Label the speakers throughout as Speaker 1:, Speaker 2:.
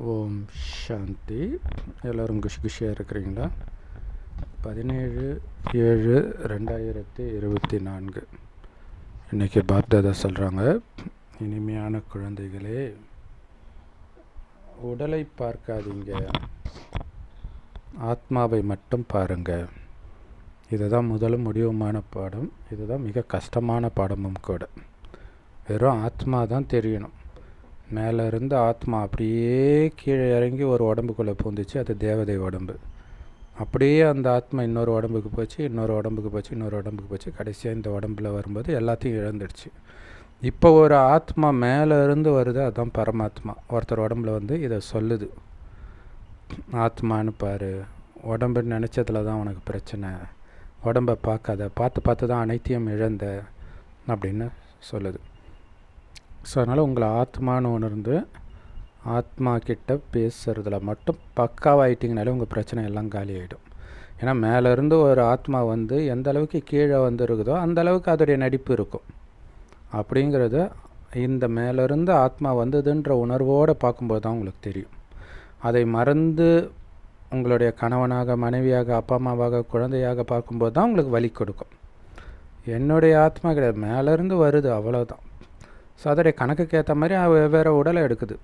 Speaker 1: ஓம் சாந்தி. எல்லோரும் குஷியாக இருக்கிறீங்களா? 17/7/2024 இன்றைக்கி பாப்தாதா சொல்கிறாங்க, இனிமையான குழந்தைகளே, உடலை பார்க்காதீங்க, ஆத்மாவை மட்டும் பாருங்கள். இதுதான் முதலும் முடிவுமான பாடம். இதுதான் மிக கஷ்டமான பாடமும் கூட. வெறும் ஆத்மா தான் தெரியணும். மேலே இருந்து ஆத்மா அப்படியே கீழே இறங்கி ஒரு உடம்புக்குள்ளே பூந்துச்சு, அது தேவதை உடம்பு. அப்படியே அந்த ஆத்மா இன்னொரு உடம்புக்கு போச்சு, இன்னொரு உடம்புக்கு போச்சு, இன்னொரு உடம்புக்கு போச்சு. கடைசியாக இந்த உடம்புல வரும்போது எல்லாத்தையும் இழந்துடுச்சு. இப்போ ஒரு ஆத்மா மேலே இருந்து வருது, அதுதான் பரமாத்மா. ஒருத்தர் உடம்புல வந்து இதை சொல்லுது, ஆத்மானு பாரு, உடம்புன்னு நினச்சதுல தான் உனக்கு பிரச்சனை, உடம்பை பார்க்காத, பார்த்து தான் அனைத்தையும் இழந்த அப்படின்னு சொல்லுது. ஸோ அதனால் உங்களை ஆத்மானு உணர்ந்து ஆத்மா கிட்ட பேசுகிறதுல மட்டும் பக்காவாயிட்டிங்கனாலே உங்கள் பிரச்சனை எல்லாம் காலி ஆகிடும். ஏன்னா மேலேருந்து ஒரு ஆத்மா வந்து எந்த அளவுக்கு கீழே வந்து இருக்குதோ அந்த அளவுக்கு அதோடைய நடிப்பு இருக்கும். அப்படிங்கிறத இந்த மேலேருந்து ஆத்மா வந்ததுன்ற உணர்வோடு பார்க்கும்போது தான் உங்களுக்கு தெரியும். அதை மறந்து உங்களுடைய கணவனாக, மனைவியாக, அப்பா அம்மாவாக, குழந்தையாக பார்க்கும்போது தான் உங்களுக்கு வலி கொடுக்கும். என்னுடைய ஆத்மா கிடையாது, மேலேருந்து வருது, அவ்வளோதான். ஸோ அதோடைய கணக்குக்கு ஏற்ற மாதிரி வெவ்வேறு உடலை எடுக்குது.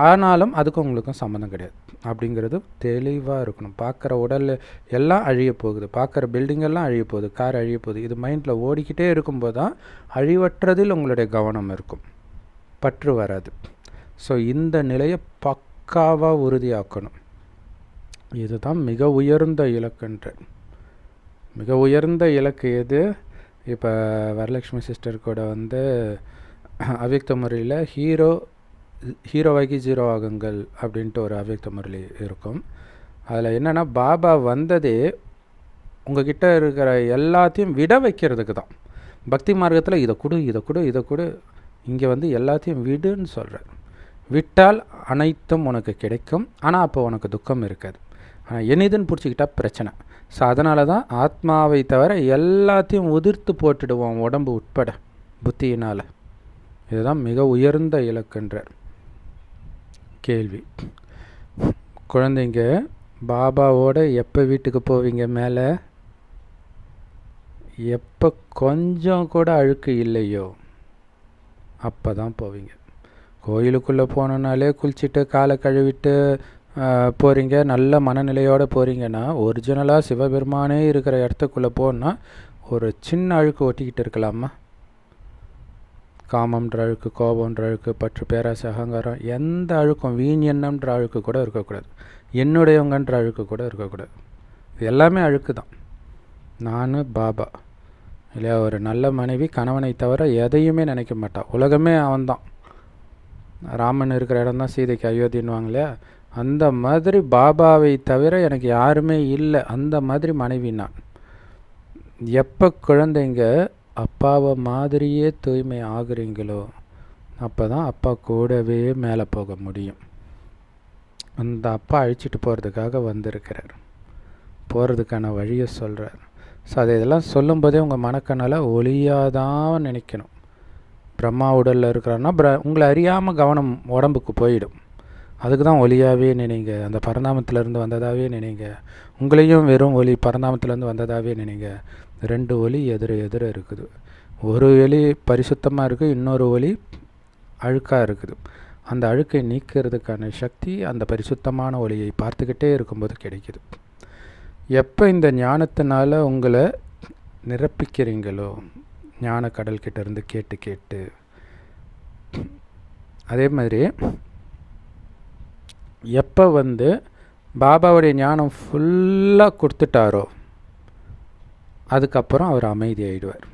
Speaker 1: ஆனாலும் அதுக்கும் உங்களுக்கும் சம்மந்தம் கிடையாது அப்படிங்கிறது தெளிவாக இருக்கணும். பார்க்குற உடல் எல்லாம் அழிய போகுது, பார்க்குற பில்டிங்கெல்லாம் அழிய போகுது, கார் அழிய போகுது. இது மைண்டில் ஓடிக்கிட்டே இருக்கும்போது தான் அழிவற்றதில் உங்களுடைய கவனம் இருக்கும், பற்று வராது. ஸோ இந்த நிலையை பக்காவாக உறுதியாக்கணும். இதுதான் மிக உயர்ந்த இலக்குன்ற. மிக உயர்ந்த இலக்கு எது? இப்போ வரலட்சுமி சிஸ்டர் கூட வந்து அவ்யக்த முறையில் ஹீரோவாகி ஜீரோ ஆகுங்கள் அப்படின்ட்டு ஒரு அவ்யக்த முறை இருக்கும். அதில் என்னென்னா, பாபா வந்ததே உங்ககிட்ட இருக்கிற எல்லாத்தையும் விட வைக்கிறதுக்கு தான். பக்தி மார்க்கத்தில் இதை கொடு, இதை கொடு, இதை கொடு, இங்கே வந்து எல்லாத்தையும் விடுன்னு சொல்கிறார். விட்டால் அனைத்தும் உனக்கு கிடைக்கும், ஆனால் அப்போ உனக்கு துக்கம் இருக்காது. ஆனால் என்னதுன்னு பிடிச்சிக்கிட்டா பிரச்சனை. ஸோ அதனால தான் ஆத்மாவை தவிர எல்லாத்தையும் உதிர்த்து போட்டுடுவோம், உடம்பு உட்பட, புத்தியினால். இதுதான் மிக உயர்ந்த இலக்குன்றார். கேள்வி: குழந்தைங்க பாபாவோட எப்போ வீட்டுக்கு போவீங்க? மேலே எப்போ கொஞ்சம் கூட அழுக்கு இல்லையோ அப்போ தான் போவீங்க. கோயிலுக்குள்ளே போனோன்னாலே குளிச்சுட்டு காலை கழுவிட்டு போகிறீங்க, நல்ல மனநிலையோடு போகிறீங்கன்னா, ஒரிஜினலாக சிவபெருமானே இருக்கிற இடத்துக்குள்ளே போனால் ஒரு சின்ன அழுக்கு ஒட்டிக்கிட்டு இருக்கலாமா? காமன்ற அழுக்கு, கோபம்ன்ற அழுக்கு, பற்று, பேராசை, அகங்காரம், எந்த அழுக்கும், வீண் எண்ணம்ன்ற அழுக்கு கூட இருக்கக்கூடாது, என்னுடையவங்கன்ற அழுக்கு கூட இருக்கக்கூடாது. இது எல்லாமே அழுக்கு தான். நான் பாபா இல்லையா? ஒரு நல்ல மனைவி கணவனை தவிர எதையுமே நினைக்க மாட்டான். உலகமே அவன்தான். ராமன் இருக்கிற இடம் தான் சீதைக்கு அயோத்தின்னுவாங்க இல்லையா? அந்த மாதிரி பாபாவை தவிர எனக்கு யாருமே இல்லை. அந்த மாதிரி மனைவி நான். எப்போ குழந்தைங்க அப்பாவை மாதிரியே தூய்மை ஆகுறீங்களோ அப்போ தான் அப்பா கூடவே மேலே போக முடியும். அந்த அப்பா அழிச்சிட்டு போகிறதுக்காக வந்திருக்கிறார், போகிறதுக்கான வழியை சொல்கிறார். ஸோ அதை இதெல்லாம் சொல்லும்போதே உங்கள் மனக்கண்ணால் ஒளியாதான் நினைக்கணும். பிரம்மா உடலில் இருக்கிறான்னா உங்களை அறியாமல் கவனம் உடம்புக்கு போயிடும். அதுக்கு தான் ஒளியாகவே நினைங்க, அந்த பரந்தாமத்திலேருந்து வந்ததாகவே நினைங்க. உங்களையும் வெறும் ஒளி பரந்தாமத்திலேருந்து வந்ததாகவே நினைங்க. ரெண்டு ஒளி எதிர இருக்குது. ஒரு ஒளி பரிசுத்தமாக இருக்குது, இன்னொரு ஒளி அழுக்காக இருக்குது. அந்த அழுக்கை நீக்கிறதுக்கான சக்தி அந்த பரிசுத்தமான ஒளியை பார்த்துக்கிட்டே இருக்கும்போது கிடைக்குது. எப்போ இந்த ஞானத்தினால உங்களை நிரப்பிக்கிறீங்களோ, ஞான கடல்கிட்ட இருந்து கேட்டு கேட்டு, அதே மாதிரி எப்போ வந்து பாபாவுடைய ஞானம் ஃபுல்லாக கொடுத்துட்டாரோ அதுக்கப்புறம் அவர் அமைதி ஆகிடுவார்.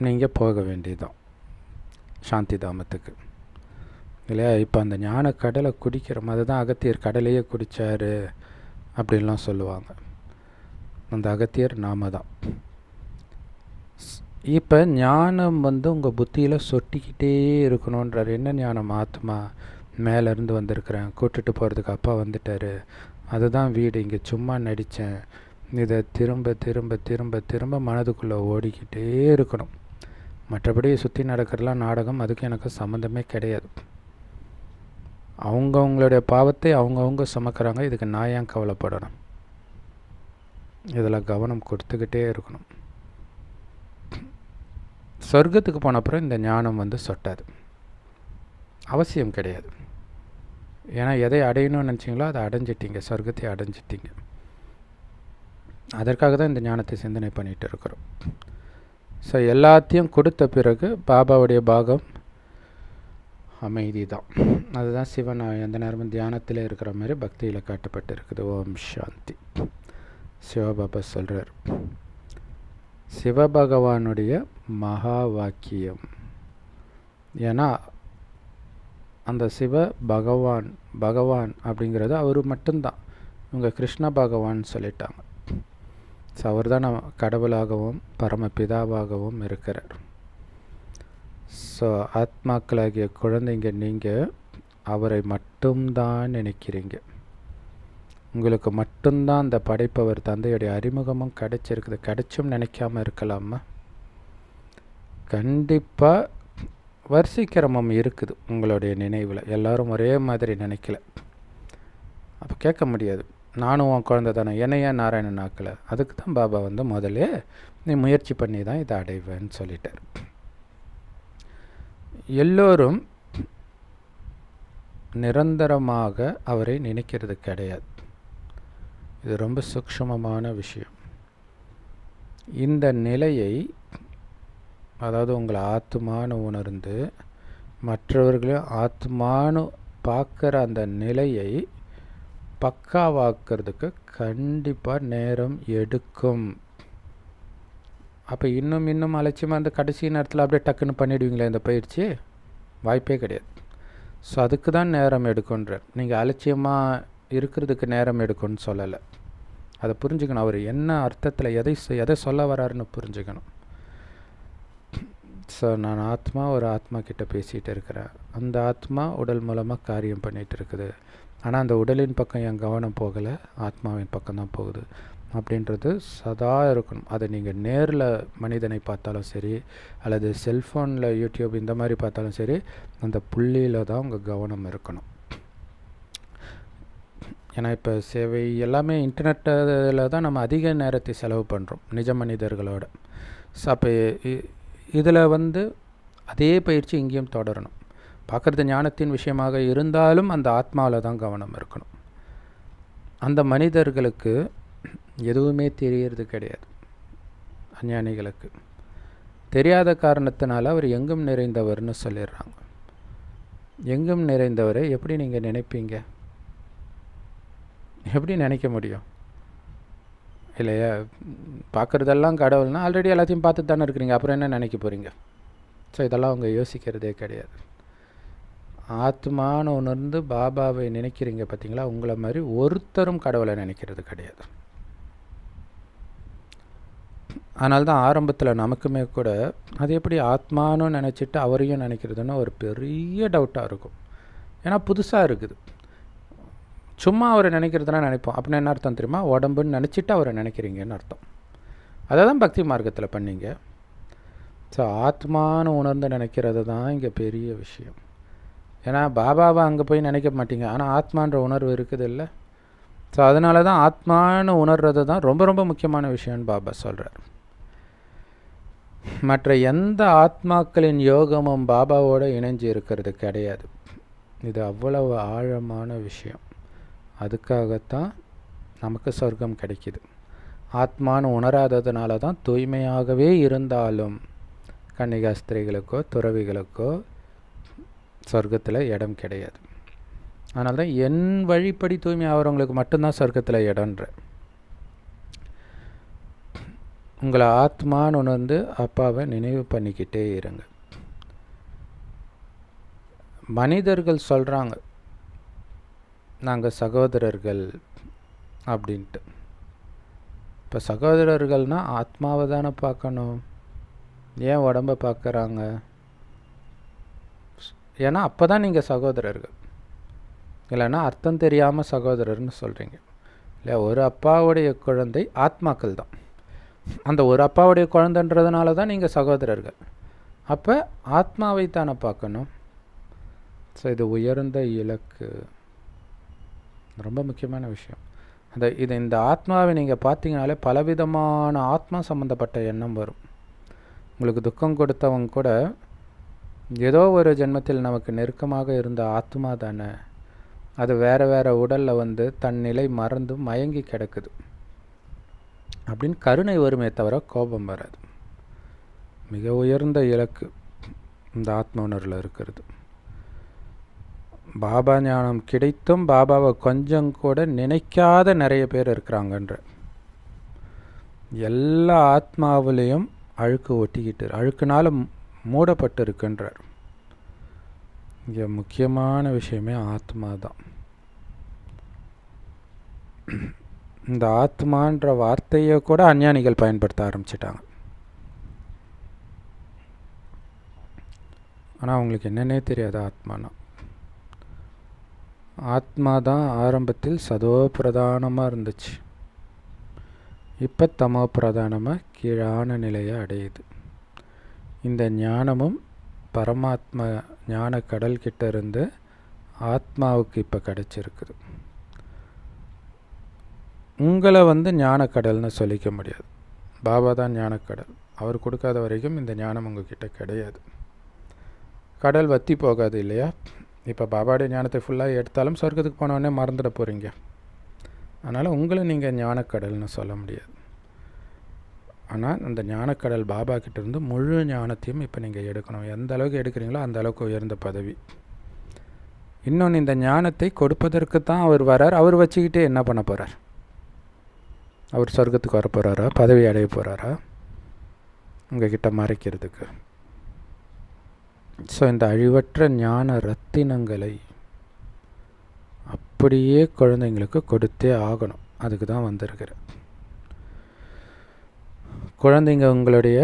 Speaker 1: நீங்கள் போக வேண்டியதுதான் சாந்தி தாமத்துக்கு இல்லையா? இப்போ அந்த ஞான கடலை குடிக்கிறோம், அதுதான் அகத்தியர் கடலையே குடித்தார் அப்படின்லாம் சொல்லுவாங்க. அந்த அகத்தியர் நாம தான். இப்போ ஞானம் வந்து உங்கள் புத்தியில் சொட்டிக்கிட்டே இருக்கணுன்றார். என்ன ஞானம்? ஆத்மா மேலேருந்து வந்திருக்கிறேன், கூட்டுட்டு போகிறதுக்கு அப்பா வந்துட்டார், அதுதான் வீடு, இங்கே சும்மா நடித்தேன். இதை திரும்ப திரும்ப திரும்ப திரும்ப மனதுக்குள்ளே ஓடிக்கிட்டே இருக்கணும். மற்றபடி சுற்றி நடக்கிறலாம் நாடகம், அதுக்கு எனக்கு சம்மந்தமே கிடையாது. அவங்கவுங்களுடைய பாவத்தை அவங்கவுங்க சுமக்கிறாங்க. இதுக்கு நான் ஏன் கவலைப்படணும்? இதில் கவனம் கொடுத்துக்கிட்டே இருக்கணும். சொர்க்கத்துக்கு போன அப்புறம் இந்த ஞானம் சொட்டாது, அவசியம் கிடையாது. ஏன்னா எதை அடையணும்னு நினச்சிங்களோ அதை அடைஞ்சிட்டிங்க, சொர்க்கத்தை அடைஞ்சிட்டிங்க. அதற்காக தான் இந்த ஞானத்தை சிந்தனை பண்ணிகிட்டு இருக்கிறோம். ஸோ எல்லாத்தையும் கொடுத்த பிறகு பாபாவுடைய பாகம் அமைதி தான். அதுதான் சிவன் எந்த நேரமும் தியானத்தில் இருக்கிற மாதிரி பக்தியில் காட்டப்பட்டு இருக்குது. ஓம் சாந்தி. சிவபாபா சொல்கிறார், சிவபகவானுடைய மகா வாக்கியம். ஏன்னா அந்த சிவ பகவான் அப்படிங்கிறது அவர் மட்டும்தான். இவங்க கிருஷ்ண பகவான் சொல்லிட்டாங்க. ஸோ அவர் தான் கடவுளாகவும் பரமபிதாவாகவும் இருக்கிறார். ஸோ ஆத்மாக்களாகிய குழந்தைங்க நீங்கள் அவரை மட்டும்தான் நினைக்கிறீங்க. உங்களுக்கு மட்டும்தான் அந்த படைப்பவர் தந்தையுடைய அறிமுகமும் கிடைச்சிருக்குது. கிடைச்சும் நினைக்காம இருக்கலாமா? கண்டிப்பாக வரிசைக்கிரமம் இருக்குது உங்களுடைய நினைவில். எல்லோரும் ஒரே மாதிரி நினைக்கல. அப்போ கேட்க முடியாது, நானும் உன் குழந்தை தானே, என்னையா நாராயணன் ஆக்கலை. அதுக்கு தான் பாபா முதல்ல நீ முயற்சி பண்ணி தான் இதை அடைவேன்னு சொல்லிட்டார். எல்லோரும் நிரந்தரமாக அவரை நினைக்கிறது கிடையாது. இது ரொம்ப சூக்ஷ்மமான விஷயம். இந்த நிலையை, அதாவது உங்களை ஆத்மானு உணர்ந்து மற்றவர்களையும் ஆத்மானு பார்க்குற அந்த நிலையை பக்காவாக்கிறதுக்கு கண்டிப்பாக நேரம் எடுக்கும். அப்போ இன்னும் அலட்சியமாக கடைசி நேரத்தில் அப்படியே டக்குன்னு பண்ணிவிடுவீங்களே இந்த பயிற்சி? வாய்ப்பே கிடையாது. ஸோ அதுக்கு தான் நேரம் எடுக்குன்றார். நீங்கள் அலட்சியமாக இருக்கிறதுக்கு நேரம் எடுக்கும்னு சொல்லலை. அதை புரிஞ்சுக்கணும். அவர் என்ன அர்த்தத்தில் எதை சொல்ல வராருன்னு புரிஞ்சுக்கணும். ஸோ நான் ஆத்மா ஒரு ஆத்மா கிட்ட பேசிகிட்டு இருக்கிறேன். அந்த ஆத்மா உடல் மூலமாக காரியம் பண்ணிகிட்டு இருக்குது. ஆனால் அந்த உடலின் பக்கம் என் கவனம் போகலை, ஆத்மாவின் பக்கம் தான் போகுது அப்படின்றது சதா இருக்கணும். அதை நீங்கள் நேரில் மனிதனை பார்த்தாலும் சரி, அல்லது செல்ஃபோனில் யூடியூப் இந்த மாதிரி பார்த்தாலும் சரி, அந்த புள்ளியில் தான் உங்கள் கவனம் இருக்கணும். ஏன்னா இப்போ சேவை எல்லாமே இன்டர்நெட்டில் தான் நம்ம அதிக நேரத்தை செலவு பண்ணுறோம் நிஜ மனிதர்களோட. ஸோ அப்போ இதில் அதே பயிற்சி இங்கேயும் தொடரணும். பார்க்குறது ஞானத்தின் விஷயமாக இருந்தாலும் அந்த ஆத்மாவில் தான் கவனம் இருக்கணும். அந்த மனிதர்களுக்கு எதுவுமே தெரியறது கிடையாது. அஞ்ஞானிகளுக்கு தெரியாத காரணத்தினால அவர் எங்கும் நிறைந்தவர்னு சொல்லிடுறாங்க. எங்கும் நிறைந்தவரை எப்படி நீங்கள் நினைப்பீங்க? எப்படி நினைக்க முடியும்? இல்லையா? பார்க்குறதெல்லாம் கடவுள்னால் ஆல்ரெடி எல்லாத்தையும் பார்த்து தானே இருக்கிறீங்க, அப்புறம் என்ன நினைக்க போகிறீங்க? ஸோ இதெல்லாம் அவங்க யோசிக்கிறதே கிடையாது. ஆத்மான்னு உணர்ந்து பாபாவை நினைக்கிறீங்க பார்த்தீங்களா? உங்களை மாதிரி ஒருத்தரும் கடவுளை நினைக்கிறது கிடையாது. அதனால தான் ஆரம்பத்தில் நமக்குமே கூட அது எப்படி ஆத்மானு நினச்சிட்டு அவரையும் நினைக்கிறதுன்னு ஒரு பெரிய டவுட்டாக இருக்கும். ஏன்னா புதுசாக இருக்குது. சும்மா அவரை நினைக்கிறதுனா நினைப்போம். அப்படின்னா என்ன அர்த்தம் தெரியுமா? உடம்புன்னு நினச்சிட்டு அவரை நினைக்கிறீங்கன்னு அர்த்தம். அதை தான் பக்தி மார்க்கத்தில் பண்ணீங்க. ஸோ ஆத்மானு உணர்ந்து நினைக்கிறது தான் இங்கே பெரிய விஷயம். ஏன்னா பாபாவை அங்கே போய் நினைக்க மாட்டீங்க, ஆனால் ஆத்மான்ற உணர்வு இருக்குது இல்லை? ஸோ அதனால தான் ஆத்மானு உணர்றது தான் ரொம்ப ரொம்ப முக்கியமான விஷயம்னு பாபா சொல்கிறார். மற்ற எந்த ஆத்மாக்களின் யோகமும் பாபாவோடு இணைஞ்சு இருக்கிறது கிடையாது. இது அவ்வளவு ஆழமான விஷயம். அதுக்காகத்தான் நமக்கு சொர்க்கம் கிடைக்கிது. ஆத்மானு உணராததுனால தான் தூய்மையாகவே இருந்தாலும் கன்னிகாஸ்திரிகளுக்கோ துறவிகளுக்கோ சொர்க்கத்தில் இடம் கிடையாது. அதனால தான் என் வழிப்படி தூய்மை ஆகிறவங்களுக்கு மட்டும்தான் சொர்க்கத்தில் இடம்ன்ற. உங்களை ஆத்மான்னு உணர்ந்து அப்பாவை நினைவு பண்ணிக்கிட்டே இருங்க. மனிதர்கள் சொல்கிறாங்க நாங்கள் சகோதரர்கள் அப்படின்ட்டு. இப்போ சகோதரர்கள்னால் ஆத்மாவை தானே பார்க்கணும், ஏன் உடம்பை பார்க்குறாங்க? ஏன்னா அப்போ தான் நீங்கள் சகோதரர்கள். இல்லைன்னா அர்த்தம் தெரியாமல் சகோதரர்னு சொல்கிறீங்க இல்லையா? ஒரு அப்பாவுடைய குழந்தை ஆத்மாக்கள் தான். அந்த ஒரு அப்பாவுடைய குழந்தைன்றதுனால தான் நீங்கள் சகோதரர்கள். அப்போ ஆத்மாவை தானே பார்க்கணும். ஸோ இது உயர்ந்த இலக்கு, ரொம்ப முக்கியமான விஷயம். இந்த ஆத்மாவை நீங்கள் பார்த்தீங்கனாலே பலவிதமான ஆத்மா சம்மந்தப்பட்ட எண்ணம் வரும். உங்களுக்கு துக்கம் கொடுத்தவங்க கூட ஏதோ ஒரு ஜென்மத்தில் நமக்கு நெருக்கமாக இருந்த ஆத்மா தானே, அது வேறு வேறு உடலில் தன் நிலை மறந்து மயங்கி கிடக்குது அப்படின்னு கருணை வருமே தவிர கோபம் வராது. மிக உயர்ந்த இலக்கு இந்த ஆத்ம உணர்வில் இருக்கிறது. பாபா ஞானம் கிடைத்தும் பாபாவை கொஞ்சம் கூட நினைக்காத நிறைய பேர் இருக்கிறாங்கன்ற. எல்லா ஆத்மாவிலையும் அழுக்கு ஒட்டிக்கிட்டு, அழுக்குனால மூடப்பட்டு இருக்குன்றார். இங்கே முக்கியமான விஷயமே ஆத்மா தான். இந்த ஆத்மான்ற வார்த்தையை கூட அஞ்ஞானிகள் பயன்படுத்த ஆரம்பிச்சிட்டாங்க. ஆனால் அவங்களுக்கு என்னன்னே தெரியாது ஆத்மானா. ஆத்மா தான் ஆரம்பத்தில் சதோ பிரதானமாக இருந்துச்சு, இப்போ தமோ பிரதானமாக கீழான நிலையை அடையுது. இந்த ஞானமும் பரமாத்மா ஞான கடல் கிட்ட இருந்து ஆத்மாவுக்கு இப்போ கிடச்சிருக்குது. உங்களை ஞானக்கடல்னு சொல்லிக்க முடியாது. பாபா தான் ஞானக்கடல். அவர் கொடுக்காத வரைக்கும் இந்த ஞானம் உங்ககிட்ட கிடையாது. கடல் வற்றி போகாது இல்லையா? இப்போ பாபாவுடைய ஞானத்தை ஃபுல்லாக எடுத்தாலும் சொர்க்கத்துக்கு போனோடனே மறந்துட போகிறீங்க. அதனால் உங்களை நீங்கள் ஞானக்கடல்னு சொல்ல முடியாது. ஆனால் அந்த ஞானக்கடல் பாபா கிட்டேருந்து முழு ஞானத்தையும் இப்போ நீங்கள் எடுக்கணும். எந்த அளவுக்கு எடுக்கிறீங்களோ அந்த அளவுக்கு உயர்ந்த பதவி. இன்னொன்று, இந்த ஞானத்தை கொடுப்பதற்கு தான் அவர் வரார். அவர் வச்சுக்கிட்டே என்ன பண்ண போகிறார்? அவர் சொர்க்கத்துக்கு வர போகிறாரா? பதவி அடைய போகிறாரா? உங்ககிட்ட மறைக்கிறதுக்கு. ஸோ இந்த அழிவற்ற ஞான ரத்தினங்களை அப்படியே குழந்தைங்களுக்கு கொடுத்தே ஆகணும். அதுக்கு தான் வந்திருக்கிறேன். குழந்தைங்க உங்களுடைய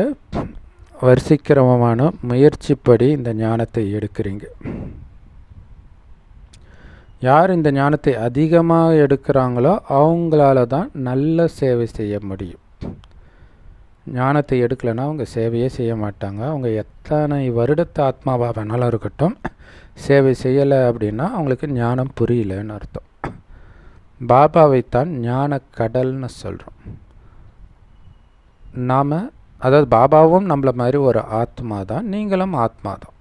Speaker 1: வரிசைக்கிரமமான முயற்சிப்படி இந்த ஞானத்தை எடுக்கிறீங்க. யார் இந்த ஞானத்தை அதிகமாக எடுக்கிறாங்களோ அவங்களால தான் நல்ல சேவை செய்ய முடியும். ஞானத்தை எடுக்கலைன்னா அவங்க சேவையே செய்ய மாட்டாங்க. அவங்க எத்தனை வருடத்து ஆத்மாவாக வேணாலும் இருக்கட்டும், சேவை செய்யலை அப்படின்னா அவங்களுக்கு ஞானம் புரியலன்னு அர்த்தம். பாபாவைத்தான் ஞான கடல்னு சொல்கிறோம். நாம், அதாவது பாபாவும் நம்மள மாதிரி ஒரு ஆத்மா தான், நீங்களும் ஆத்மா தான்.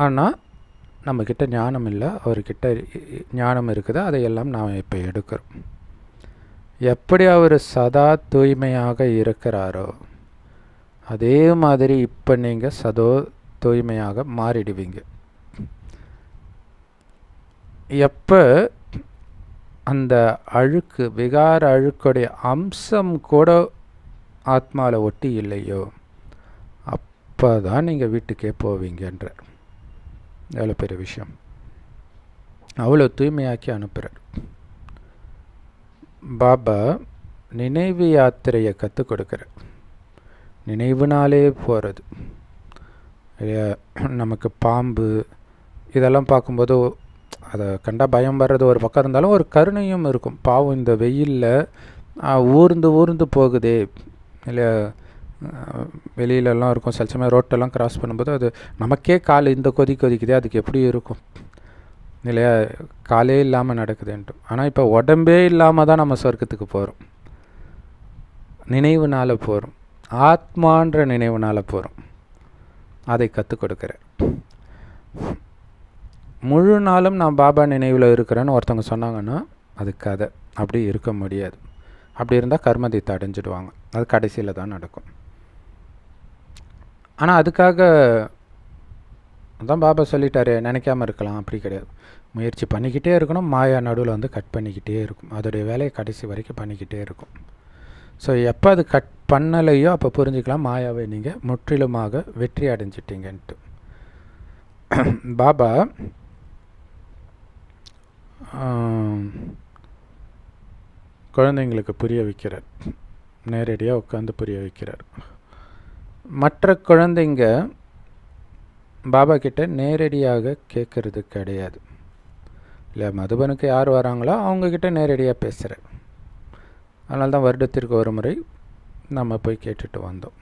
Speaker 1: ஆனால் நம்மக்கிட்ட ஞானம் இல்லை, அவர்கிட்ட ஞானம் இருக்குது. அதையெல்லாம் நாம் இப்போ எடுக்கிறோம். எப்படி அவர் சதா தூய்மையாக இருக்கிறாரோ அதே மாதிரி இப்போ நீங்கள் சதோ தூய்மையாக மாறிடுவீங்க. எப்போ அந்த அழுக்கு, விகார அழுக்குடைய அம்சம் கூட ஆத்மாவில் ஒட்டி இல்லையோ அப்போ தான் நீங்கள் வீட்டுக்கே போவீங்கன்றார். எவ்வளோ பெரிய விஷயம்! அவ்வளோ தூய்மையாக்கி அனுப்புகிறார். பாபா நினைவு யாத்திரையை கற்றுக் கொடுக்குறார். நினைவுனாலே போகிறது இல்லையா? நமக்கு பாம்பு இதெல்லாம் பார்க்கும்போது அதை கண்டா பயம் வர்றது ஒரு பக்கம் இருந்தாலும் ஒரு கருணையும் இருக்கும். பாவம் இந்த வெயிலில் ஊர்ந்து ஊர்ந்து போகுதே இல்லையா? வெளியிலலாம் இருக்கும். சில சமயம் ரோட்டெல்லாம் கிராஸ் பண்ணும்போது அது நமக்கே கால் இந்த கொதிக்குதே, அதுக்கு எப்படி இருக்கும் இல்லையா? காலே இல்லாமல் நடக்குதுன்ட்டு. ஆனால் இப்போ உடம்பே இல்லாமல் தான் நம்ம சொர்க்கத்துக்கு போகிறோம். நினைவுனால் போகிறோம், ஆத்மான்ற நினைவுனால் போகிறோம். அதை கற்றுக் கொடுக்குறேன். முழு நாளும் நான் பாபா நினைவில் இருக்கிறேன்னு ஒருத்தவங்க சொன்னாங்கன்னா அது கதை. அப்படி இருக்க முடியாது. அப்படி இருந்தால் கர்மதீத்தை அடைஞ்சிடுவாங்க. அது கடைசியில் தான் நடக்கும். ஆனால் அதுக்காக அதான் பாபா சொல்லிட்டாரு, நினைக்காம இருக்கலாம். அப்படி கிடையாது. முயற்சி பண்ணிக்கிட்டே இருக்கணும். மாயா நடுவில் கட் பண்ணிக்கிட்டே இருக்கும். அதோடைய வேலையை கடைசி வரைக்கும் பண்ணிக்கிட்டே இருக்கும். ஸோ எப்போ அது கட் பண்ணலையோ அப்போ புரிஞ்சுக்கலாம் மாயாவை நீங்கள் முற்றிலுமாக வெற்றி அடைஞ்சிட்டிங்கன்ட்டு. பாபா குழந்தைங்களுக்கு புரிய வைக்கிறார். நேரடியாக உட்காந்து புரிய வைக்கிறார். மற்ற குழந்தைங்க பாபா கிட்ட நேரடியாக கேட்கறது கிடையாது இல்லை. மதுபனுக்கு யார் வராங்களோ அவங்கக்கிட்ட நேரடியாக பேசுகிறேன். அதனால தான் வருடத்திற்கு ஒரு முறை நம்ம போய் கேட்டுட்டு வந்தோம்.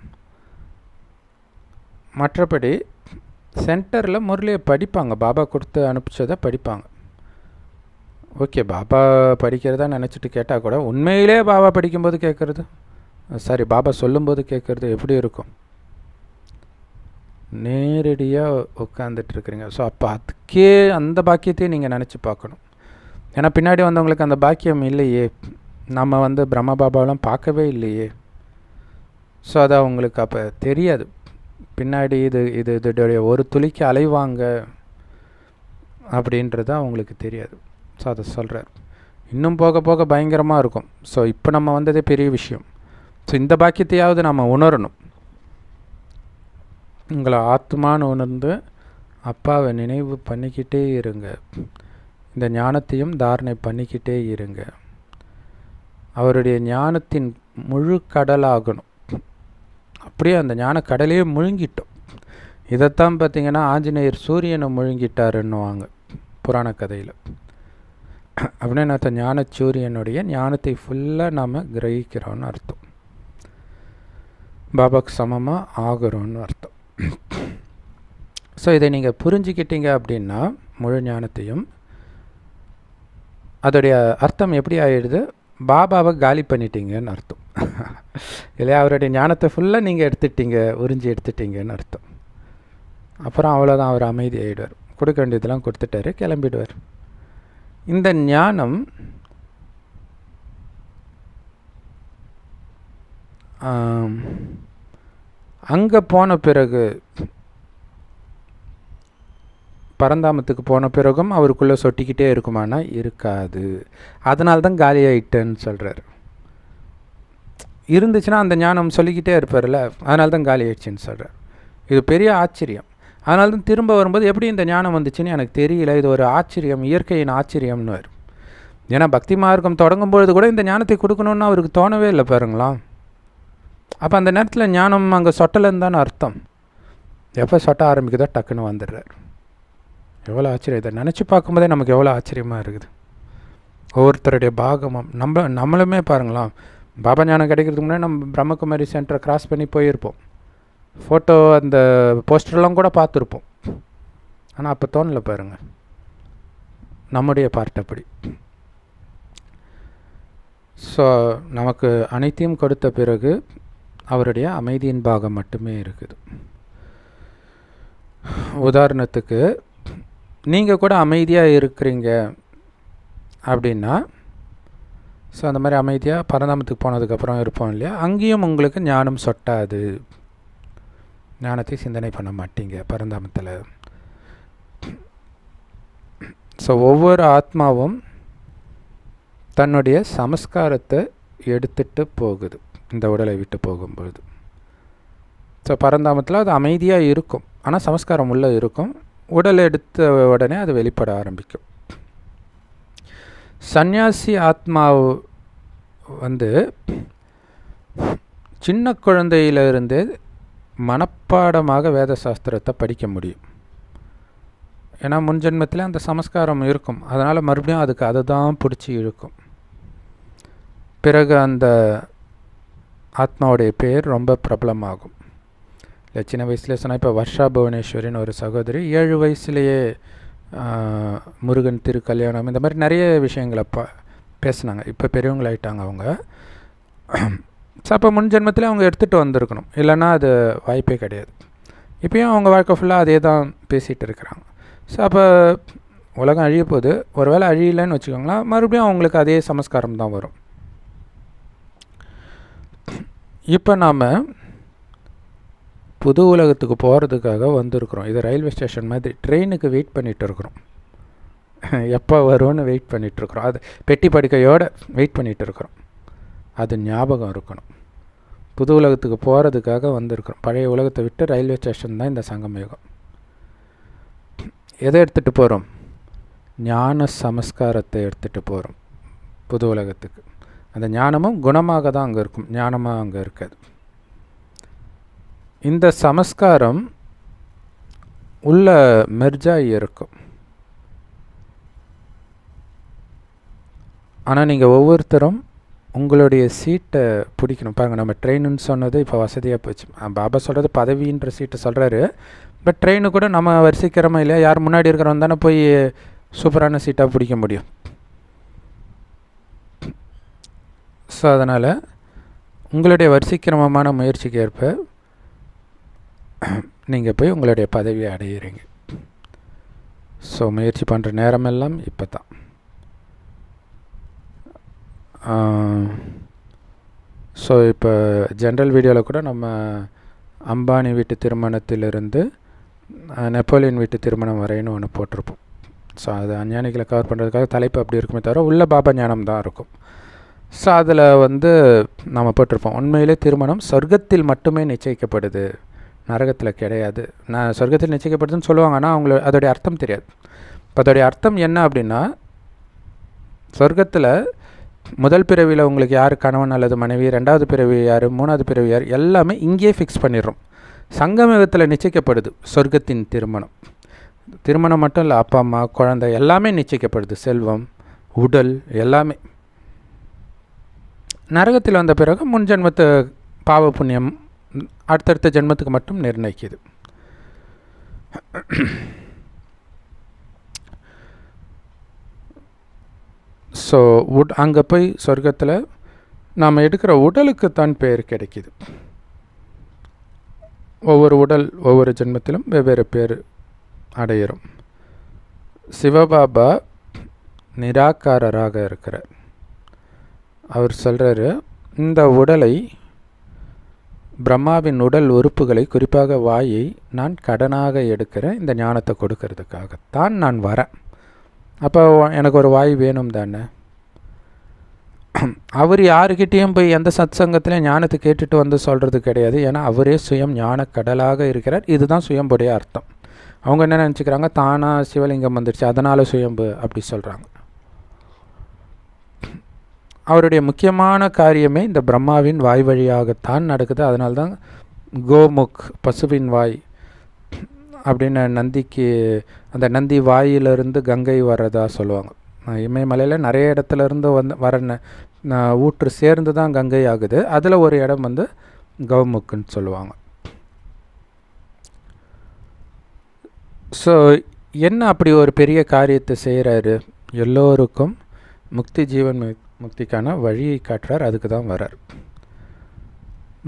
Speaker 1: மற்றபடி சென்டரில் முரளியை படிப்பாங்க, பாபா கொடுத்து அனுப்பிச்சதை படிப்பாங்க. ஓகே, பாபா படிக்கிறதா நினச்சிட்டு கேட்டால் கூட உண்மையிலே பாபா படிக்கும்போது கேட்குறது, சாரி பாபா சொல்லும்போது கேட்குறது எப்படி இருக்கும்? நேரடியாக உட்காந்துட்ருக்குறீங்க. ஸோ அப்போ அதுக்கே அந்த பாக்கியத்தையும் நீங்கள் நினச்சி பார்க்கணும். ஏன்னா பின்னாடி வந்தவங்களுக்கு அந்த பாக்கியம் இல்லையே, நம்ம பிரம்ம பாபாவெலாம் பார்க்கவே இல்லையே. ஸோ அது அவங்களுக்கு அப்போ தெரியாது. பின்னாடி இதோடைய ஒரு துளிக்கு அலைவாங்க அப்படின்றது அவங்களுக்கு தெரியாது. ஸோ அதை சொல்கிறார். இன்னும் போக போக பயங்கரமாக இருக்கும். ஸோ இப்போ நம்ம வந்ததே பெரிய விஷயம். ஸோ இந்த பாக்கியத்தையாவது நம்ம உணரணும். உங்களை ஆத்மான்னு உணர்ந்து அப்பாவை நினைவு பண்ணிக்கிட்டே இருங்க. இந்த ஞானத்தையும் தாரணை பண்ணிக்கிட்டே இருங்க. அவருடைய ஞானத்தின் முழு கடலாகணும். அப்படியே அந்த ஞான கடலையே முழுங்கிட்டோம். இதைத்தான் பார்த்திங்கன்னா ஆஞ்சநேயர் சூரியனை முழுங்கிட்டாருன்னுவாங்க புராண கதையில். அப்படின்னு அர்த்தம், ஞான சூரியனுடைய ஞானத்தை ஃபுல்லாக நாம் கிரகிக்கிறோன்னு அர்த்தம். பாபாக்கு சமமாக ஆகிறோன்னு அர்த்தம். ஸோ இதை நீங்கள் புரிஞ்சுக்கிட்டீங்க அப்படின்னா முழு ஞானத்தையும், அதோடைய அர்த்தம் எப்படி ஆகிடுது? பாபாவை காலி பண்ணிட்டீங்கன்னு அர்த்தம். இல்லையா? அவருடைய ஞானத்தை ஃபுல்லாக நீங்கள் எடுத்துட்டீங்க, உறிஞ்சி எடுத்துட்டீங்கன்னு அர்த்தம். அப்புறம் அவ்வளோதான், அவர் அமைதி ஆகிடுவார். கொடுக்க வேண்டியதெல்லாம் கொடுத்துட்டாரு, கிளம்பிடுவார். இந்த ஞானம் அங்கே போன பிறகு, பரந்தாமத்துக்கு போன பிறகும் அவருக்குள்ளே சொட்டிக்கிட்டே இருக்குமானா இருக்காது. அதனால தான் காலி ஆகிட்டேன்னு சொல்கிறார். இருந்துச்சுன்னா அந்த ஞானம் சொல்லிக்கிட்டே இருப்பார்ல, அதனால தான் காலி ஆயிடுச்சுன்னு சொல்கிறார். இது பெரிய ஆச்சரியம். அதனால தான் திரும்ப வரும்போது எப்படி இந்த ஞானம் வந்துச்சுன்னு எனக்கு தெரியல, இது ஒரு ஆச்சரியம், இயற்கையின் ஆச்சரியம்னு வரும். ஏன்னா பக்தி மார்க்கம் தொடங்கும்பொழுது கூட இந்த ஞானத்தை கொடுக்கணுன்னு அவருக்கு தோணவே இல்லை பாருங்களா. அப்போ அந்த நேரத்தில் ஞானம் அங்கே சொட்டலைன்னு தானே அர்த்தம். எப்போ சொட்ட ஆரம்பிக்குதோ டக்குன்னு வந்துடுறார். எவ்வளோ ஆச்சரியம்! இதை நினச்சி பார்க்கும்போதே நமக்கு எவ்வளோ ஆச்சரியமாக இருக்குது. ஒவ்வொருத்தருடைய பாகமும் நம்மளுமே பாருங்களாம், பாபா ஞானம் கிடைக்கிறதுக்கு முன்னாடி நம்ம பிரம்மகுமாரி சென்டரை கிராஸ் பண்ணி போயிருப்போம். ஃபோட்டோ அந்த போஸ்டர்லாம் கூட பார்த்துருப்போம். ஆனால் அப்போ தோணலை பாருங்கள், நம்முடைய பார்ட் அப்படி. ஸோ நமக்கு அனைத்தையும் கொடுத்த பிறகு அவருடைய அமைதியின் பாகம் மட்டுமே இருக்குது. உதாரணத்துக்கு நீங்கள் கூட அமைதியாக இருக்கிறீங்க அப்படின்னா, ஸோ அந்த மாதிரி அமைதியாக பரந்தாமத்துக்கு போனதுக்கப்புறம் இருப்போம் இல்லையா, அங்கேயும் உங்களுக்கு ஞானம் சொட்டாது, ஞானத்தை சிந்தனை பண்ண மாட்டீங்க பரந்தாமத்தில். ஸோ ஒவ்வொரு ஆத்மாவும் தன்னுடைய சமஸ்காரத்தை எடுத்துகிட்டு போகுது இந்த உடலை விட்டு போகும்பொழுது. ஸோ பரந்தாமத்தில் அது அமைதியாக இருக்கும், ஆனால் சமஸ்காரம் உள்ளே இருக்கும். உடல் எடுத்த உடனே அது வெளிப்பட ஆரம்பிக்கும். சந்நியாசி ஆத்மாவு சின்ன குழந்தையிலிருந்து மனப்பாடமாக வேத சாஸ்திரத்தை படிக்க முடியும். ஏன்னா முன்ஜென்மத்தில் அந்த சமஸ்காரம் இருக்கும், அதனால் மறுபடியும் அதுக்கு அதை தான் பிடிச்சி இழுக்கும். பிறகு அந்த ஆத்மாவுடைய பேர் ரொம்ப பிரபலமாகும். இல்லை சின்ன வயசுலேயே சொன்னால், இப்போ வர்ஷா புவனேஸ்வரின்னு ஒரு சகோதரி 7 வயசுலேயே முருகன் திருக்கல்யாணம் இந்த மாதிரி நிறைய விஷயங்களை பேசுனாங்க. இப்போ பெரியவங்களாயிட்டாங்க அவங்க. ஸோ அப்போ முன் ஜென்மத்தில் அவங்க எடுத்துகிட்டு வந்திருக்கணும், இல்லைன்னா அது வாய்ப்பே கிடையாது. இப்போயும் அவங்க வாழ்க்கை ஃபுல்லாக அதே தான் பேசிகிட்டு இருக்கிறாங்க. ஸோ அப்போ உலகம் அழிய போகுது, ஒரு வேளை அழியலைன்னு வச்சுக்கோங்களேன், மறுபடியும் அவங்களுக்கு அதே சமஸ்காரம் தான் வரும். இப்போ நாம் புது உலகத்துக்கு போகிறதுக்காக வந்திருக்கிறோம். இது ரயில்வே ஸ்டேஷன் மாதிரி ட்ரெயினுக்கு வெயிட் பண்ணிகிட்டு இருக்கிறோம். எப்போ வரும்னு வெயிட் பண்ணிகிட்ருக்குறோம். அது பெட்டி படுக்கையோடு வெயிட் பண்ணிகிட்டு இருக்கிறோம். அது ஞாபகம் இருக்கணும். புது உலகத்துக்கு போகிறதுக்காக வந்திருக்கிறோம். பழைய உலகத்தை விட்டு ரயில்வே ஸ்டேஷன் தான் இந்த சங்கமயுகம். எதை எடுத்துகிட்டு போகிறோம்? ஞான சமஸ்காரத்தை எடுத்துகிட்டு போகிறோம் புது உலகத்துக்கு. அந்த ஞானமும் குணமாக தான் அங்கே இருக்கும், ஞானமாக அங்கே இருக்காது. இந்த சமஸ்காரம் உள்ள மெர்ஜாகி இருக்கும். ஆனால் நீங்கள் ஒவ்வொருத்தரும் உங்களுடைய சீட்டை பிடிக்கணும். பாருங்கள், நம்ம ட்ரெயினுன்னு சொன்னது இப்போ வசதியாக போச்சு. பாபா சொல்கிறது பதவின்ற சீட்டை சொல்கிறாரு. பட் ட்ரெயினு கூட நம்ம வரிசைக்கிறோமா இல்லையா, யார் முன்னாடி இருக்கிறவன் தானே போய் சூப்பரான சீட்டாக பிடிக்க முடியும். ஸோ அதனால் உங்களுடைய வரிசைக்கிரமமான முயற்சிக்கு ஏற்ப நீங்கள் போய் உங்களுடைய பதவியை அடையிறீங்க. ஸோ முயற்சி பண்ணுற நேரமெல்லாம் இப்போ தான். ஸோ இப்போ ஜென்ரல் வீடியோவில் கூட நம்ம அம்பானி வீட்டு திருமணத்திலிருந்து நெப்போலியன் வீட்டு திருமணம் வரைன்னு ஒன்று போட்டிருப்போம். ஸோ அது அஞ்ஞானிகளை கவர் பண்ணுறதுக்காக தலைப்பு அப்படி இருக்குமே தவிர உள்ள பாபா ஞானம் தான் இருக்கும். ஸோ அதில் நம்ம போட்டிருப்போம், உண்மையிலே திருமணம் சொர்க்கத்தில் மட்டுமே நிச்சயிக்கப்படுது, நரகத்தில் கிடையாது. நான் சொர்க்கத்தில் நிச்சயிக்கப்படுதுன்னு சொல்லுவாங்க, ஆனால் அவங்களுக்கு அதோடைய அர்த்தம் தெரியாது. இப்போ அதோடைய அர்த்தம் என்ன அப்படின்னா, சொர்க்கத்தில் முதல் பிறவியில் உங்களுக்கு யார் கணவன் அல்லது மனைவி, ரெண்டாவது பிறவி யார், மூணாவது பிறவி யார், எல்லாமே இங்கேயே ஃபிக்ஸ் பண்ணிடுறோம். சங்கமயுகத்தில் நிச்சயிக்கப்படுது சொர்க்கத்தின் திருமணம். திருமணம் மட்டும் இல்லை, அப்பா அம்மா குழந்தை எல்லாமே நிச்சயிக்கப்படுது, செல்வம் உடல் எல்லாமே. நரகத்தில் வந்த பிறகு முன் ஜென்மத்து பாவ புண்ணியம் அடுத்தடுத்த ஜென்மத்துக்கு மட்டும் நிர்ணயிக்குது. ஸோ அங்கே போய் சொர்க்கத்தில் நாம் எடுக்கிற உடலுக்குத்தான் பெயர் கிடைக்கிது. ஒவ்வொரு உடல் ஒவ்வொரு ஜென்மத்திலும் வெவ்வேறு பேர் அடையிறோம். சிவபாபா நிராகாரராக இருக்கிறார். அவர் சொல்கிறாரு, இந்த உடலை, பிரம்மாவின் உடல் உறுப்புகளை, குறிப்பாக வாயை நான் கடனாக எடுக்கிறேன் இந்த ஞானத்தை கொடுக்கறதுக்காகத்தான் நான் வரேன். அப்போ எனக்கு ஒரு வாய் வேணும் தானே. அவர் யாருக்கிட்டேயும் போய் எந்த சத்சங்கத்திலையும் ஞானத்தை கேட்டுட்டு வந்து சொல்கிறது கிடையாது. ஏன்னா அவரே சுயம் ஞான கடலாக இருக்கிறார். இதுதான் சுயம்புடைய அர்த்தம். அவங்க என்ன நினச்சிக்கிறாங்க, தானாக சிவலிங்கம் வந்துடுச்சு அதனால் சுயம்பு அப்படி சொல்கிறாங்க. அவருடைய முக்கியமான காரியமே இந்த பிரம்மாவின் வாய் வழியாகத்தான் நடக்குது. அதனால்தான் கோமுக், பசுவின் வாய் அப்படின்னு நந்திக்கு, அந்த நந்தி வாயிலிருந்து கங்கை வர்றதா சொல்லுவாங்க. இமயமலையில் நிறைய இடத்துலேருந்து வர ஊற்று சேர்ந்து தான் கங்கை ஆகுது. அதில் ஒரு இடம் கௌமுக்குன்னு சொல்லுவாங்க. ஸோ என்ன அப்படி ஒரு பெரிய காரியத்தை செய்கிறாரு, எல்லோருக்கும் முக்தி, ஜீவன் முக்திக்கான வழியை காட்டுறார். அதுக்கு தான் வர்றார்.